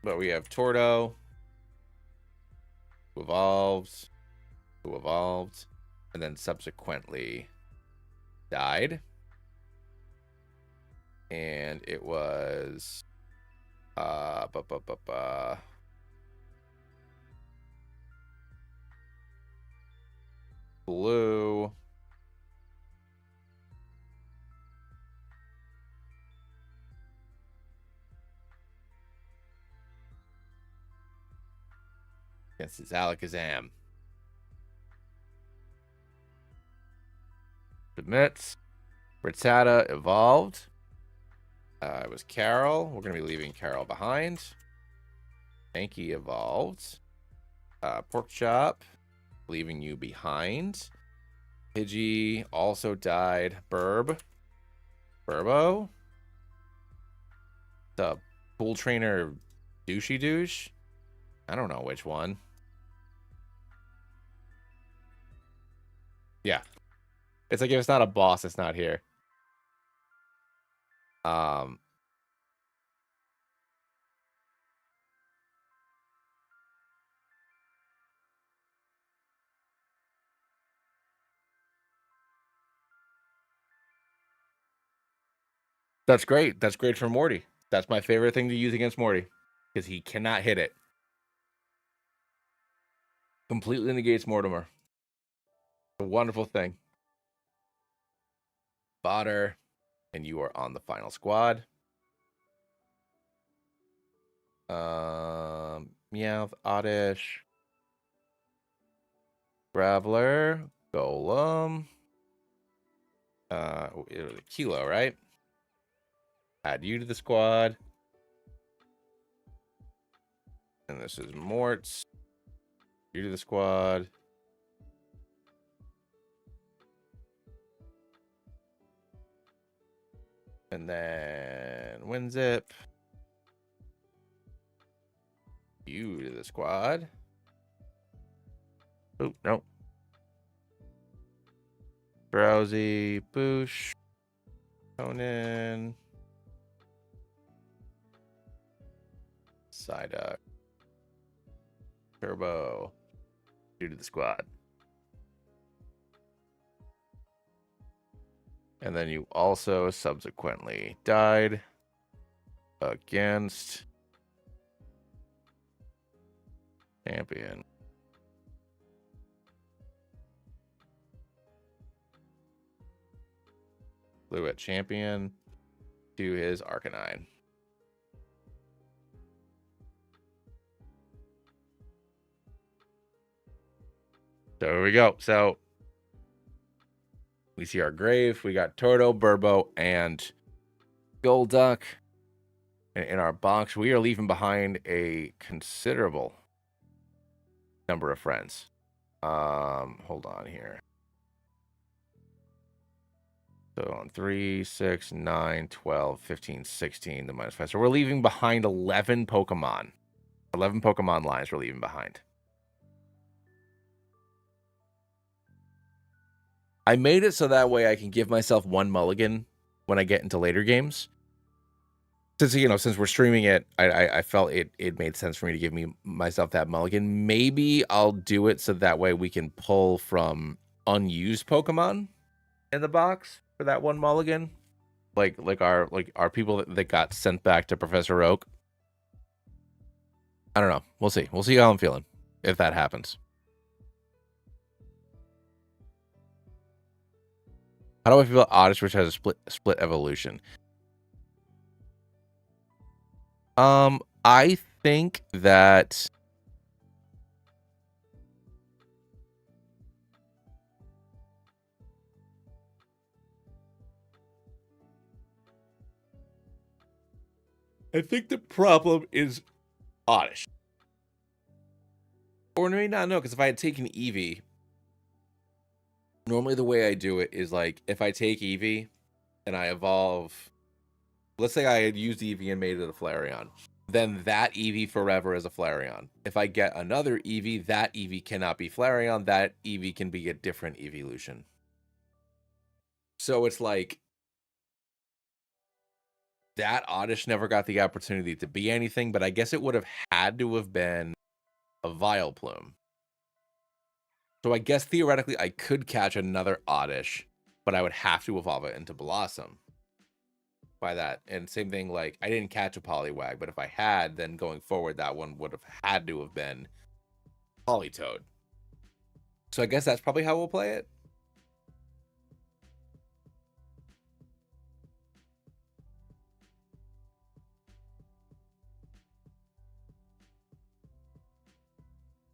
But we have Torto, who evolved, and then subsequently died. And it was Blue. Against his Alakazam. Submits. Rattata evolved. It was Carol. We're going to be leaving Carol behind. Mankey evolved. Pork Chop, leaving you behind. Pidgey also died. Burbo. The pool trainer Douchey Douche. I don't know which one. Yeah. It's like if it's not a boss, it's not here. That's great. That's great for Morty. That's my favorite thing to use against Morty, because he cannot hit it. Completely negates Mortimer. A wonderful thing. Fodder, and you are on the final squad. Meowth, Oddish, Graveler, Golem. It was a Kilo, right? Add you to the squad. And this is Morts. You to the squad. And then Winzip. You to the squad. Oh, no. Drowsy, Boosh, Conan, Psyduck, Turbo, you to the squad. And then you also subsequently died against Champion. Blue at Champion to his Arcanine. So here we go. So we see our grave. We got Torto, Burbo, and Golduck. in our box, we are leaving behind a considerable number of friends. Hold on here. So on 3, 6, 9, 12, 15, 16, the -5. So we're leaving behind 11 Pokemon. 11 Pokemon lines we're leaving behind. I made it so that way I can give myself one mulligan when I get into later games. Since we're streaming it, I felt it made sense for me to give myself that mulligan. Maybe I'll do it so that way we can pull from unused Pokemon in the box for that one mulligan. Like our people that got sent back to Professor Oak. I don't know. We'll see. We'll see how I'm feeling if that happens. How do I feel about Oddish, which has a split evolution? I think that the problem is Oddish. Or maybe not, no, because if I had taken Eevee, normally the way I do it is like if I take Eevee and I evolve, let's say I had used Eevee and made it a Flareon, then that Eevee forever is a Flareon. If I get another Eevee, that Eevee cannot be Flareon, that Eevee can be a different evolution. So it's like that Oddish never got the opportunity to be anything, but I guess it would have had to have been a Vileplume. So I guess theoretically I could catch another Oddish, but I would have to evolve it into Blossom by that. And same thing, like I didn't catch a Poliwag, but if I had, then going forward that one would have had to have been Politoed. So I guess that's probably how we'll play it.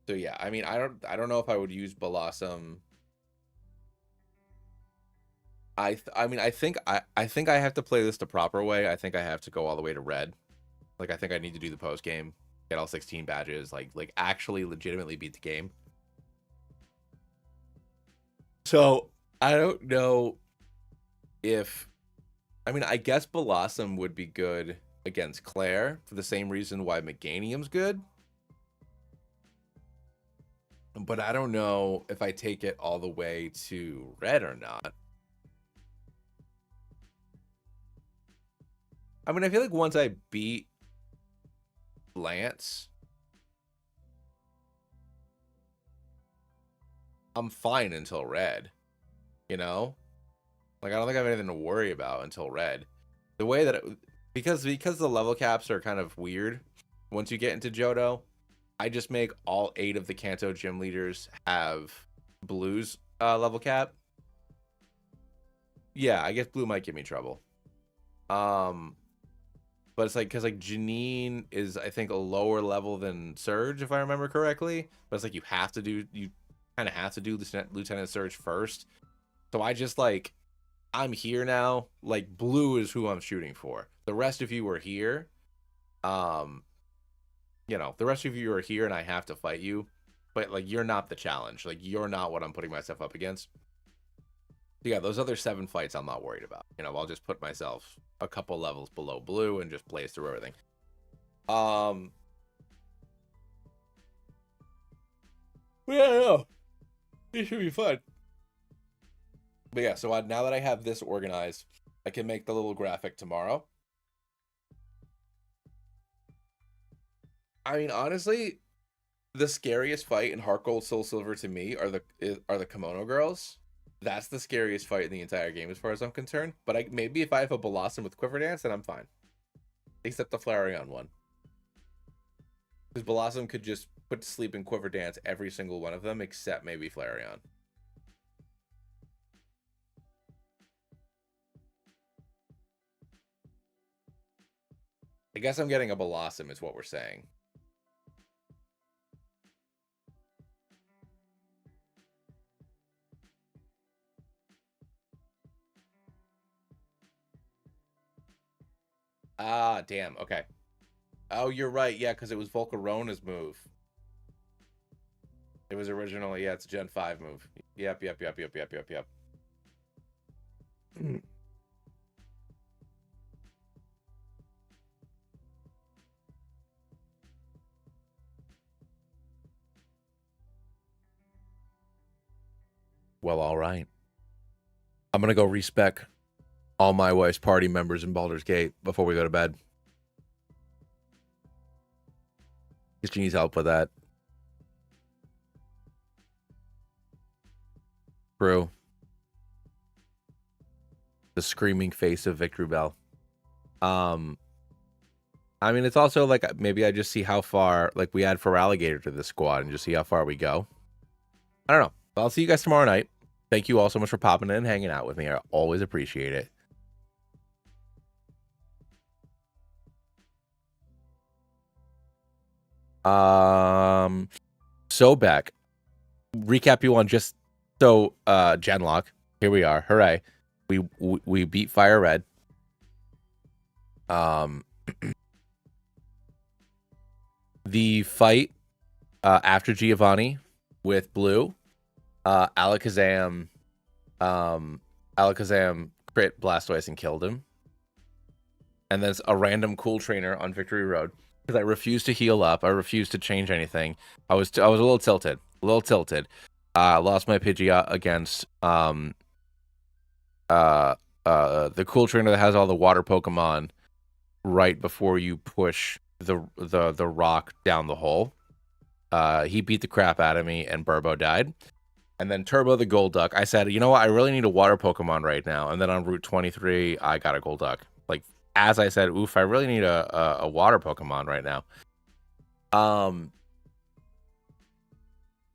So yeah, I mean, I don't know if I would use Blossom. I think I have to play this the proper way. I think I have to go all the way to red. Like I think I need to do the post game, get all 16 badges, like actually legitimately beat the game. So I don't know if, I mean, I guess Blossom would be good against Claire for the same reason why Meganium's good. But I don't know if I take it all the way to red or not. I mean, I feel like once I beat Lance, I'm fine until red, you know? Like, I don't think I have anything to worry about until red. The way that because the level caps are kind of weird once you get into Johto, I just make all 8 of the Kanto gym leaders have Blue's level cap. Yeah, I guess Blue might give me trouble. But it's like, because like Janine is, I think, a lower level than Surge, if I remember correctly. But it's like you kind of have to do Lieutenant Surge first. So I just like, I'm here now. Like Blue is who I'm shooting for. The rest of you are here. The rest of you are here, and I have to fight you. But like, you're not the challenge. Like, you're not what I'm putting myself up against. Yeah, those other 7 fights I'm not worried about. I'll just put myself a couple levels below Blue and just blaze through everything. Yeah, it should be fun. But yeah, so now that I have this organized, I can make the little graphic tomorrow. I mean, honestly, the scariest fight in Heart Gold Soul Silver to me are the Kimono girls. That's the scariest fight in the entire game as far as I'm concerned. But maybe if I have a Blossom with Quiver Dance, then I'm fine. Except the Flareon one. Because Blossom could just put to sleep in Quiver Dance every single one of them, except maybe Flareon. I guess I'm getting a Blossom is what we're saying. Ah, damn. Okay. Oh, you're right. Yeah, because it was Volcarona's move. It was originally, yeah, it's a Gen 5 move. Yep. Well, all right. I'm going to go respec all my wife's party members in Baldur's Gate before we go to bed. Because she needs help with that. True. The screaming face of Victory Bell. I mean, it's also like maybe I just see how far, like we add for Alligator to this squad and just see how far we go. I don't know. But I'll see you guys tomorrow night. Thank you all so much for popping in and hanging out with me. I always appreciate it. So back. Recap you on just so Genlocke. Here we are. Hooray. We beat Fire Red. The fight after Giovanni with Blue, Alakazam crit Blastoise and killed him. And then a random cool trainer on Victory Road because I refused to heal up. I refused to change anything. I was a little tilted. Lost my Pidgeot against the cool trainer that has all the water Pokemon right before you push the rock down the hole. He beat the crap out of me and Burbo died. And then Turbo the Golduck, I said, you know what? I really need a water Pokemon right now. And then on Route 23, I got a Golduck. Like, as I said, oof, I really need a water Pokemon right now.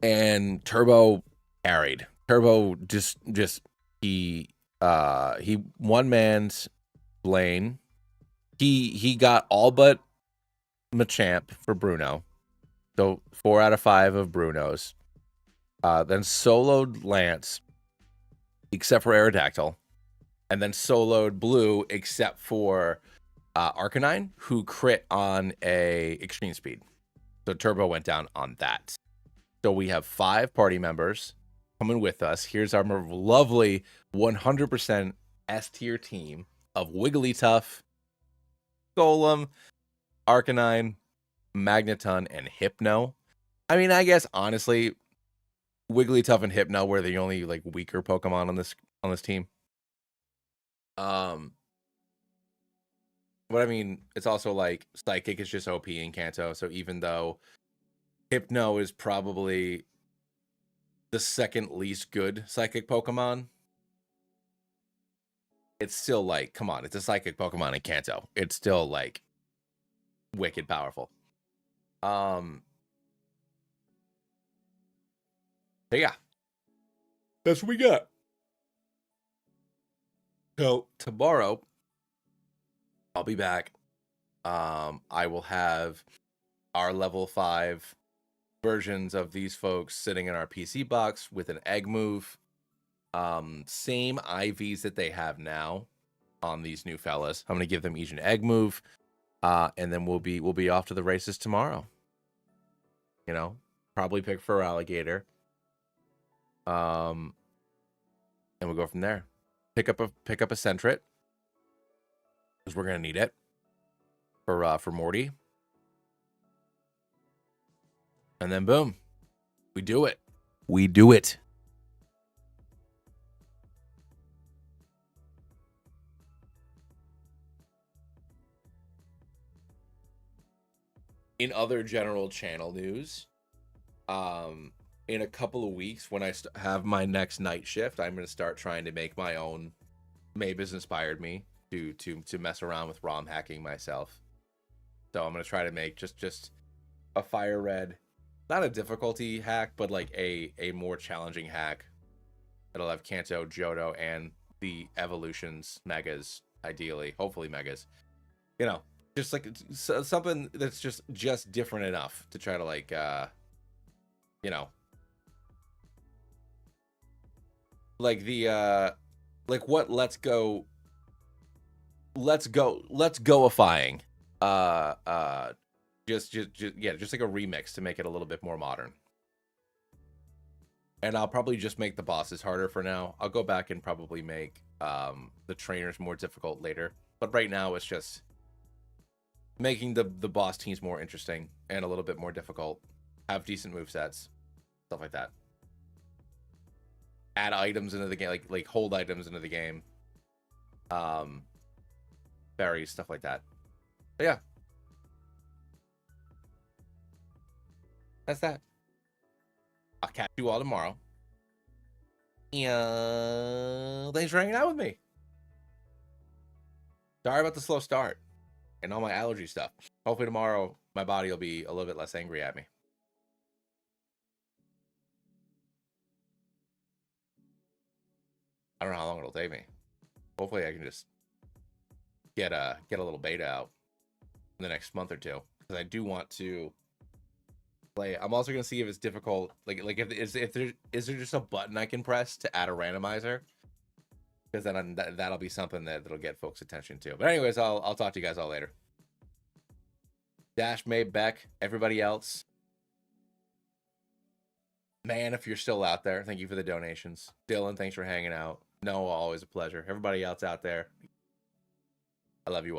And Turbo carried. Turbo just he one man's Blaine. He got all but Machamp for Bruno. So 4 out of 5 of Bruno's. Then soloed Lance, except for Aerodactyl. And then soloed Blue, except for Arcanine, who crit on a Extreme Speed. So Turbo went down on that. So we have 5 party members coming with us. Here's our lovely 100% S tier team of Wigglytuff, Golem, Arcanine, Magneton, and Hypno. I mean, I guess honestly, Wigglytuff and Hypno were the only like weaker Pokemon on this team. But I mean, it's also like Psychic is just OP in Kanto, so even though Hypno is probably the second least good Psychic Pokemon, it's still like, come on, it's a Psychic Pokemon in Kanto. It's still like wicked powerful. But yeah, that's what we got. So tomorrow, I'll be back. I will have our level 5 versions of these folks sitting in our PC box with an egg move. Same IVs that they have now on these new fellas. I'm gonna give them each an egg move. And then we'll be off to the races tomorrow. You know, probably pick for Alligator. And we'll go from there. Pick up a Sentret, because we're gonna need it for Morty. And then boom, we do it. We do it. In other general channel news, in a couple of weeks when I have my next night shift, I'm going to start trying to make my own. Mavis inspired me to mess around with ROM hacking myself. So I'm going to try to make just a Fire Red, not a difficulty hack, but like a more challenging hack that'll have Kanto, Johto, and the evolutions, megas, ideally, hopefully megas. You know, just like something that's just different enough to try to like you know, like the like what Let's Go let's goifying. Just like a remix to make it a little bit more modern. And I'll probably just make the bosses harder for now. I'll go back and probably make the trainers more difficult later. But right now it's just making the boss teams more interesting and a little bit more difficult. Have decent movesets, stuff like that. Add items into the game, like hold items into the game. Berries, stuff like that. But yeah. That's that. I'll catch you all tomorrow. And thanks for hanging out with me. Sorry about the slow start and all my allergy stuff. Hopefully tomorrow my body will be a little bit less angry at me. I don't know how long it'll take me. Hopefully I can just get a little beta out in the next month or two, because I do want to play. I'm also gonna see if it's difficult. Like if there is there just a button I can press to add a randomizer, because then that'll be something that'll get folks' attention too. But anyways, I'll talk to you guys all later. Dash, May, Beck, everybody else. Man, if you're still out there, thank you for the donations. Dylan, thanks for hanging out. Noah, always a pleasure. Everybody else out there, I love you all.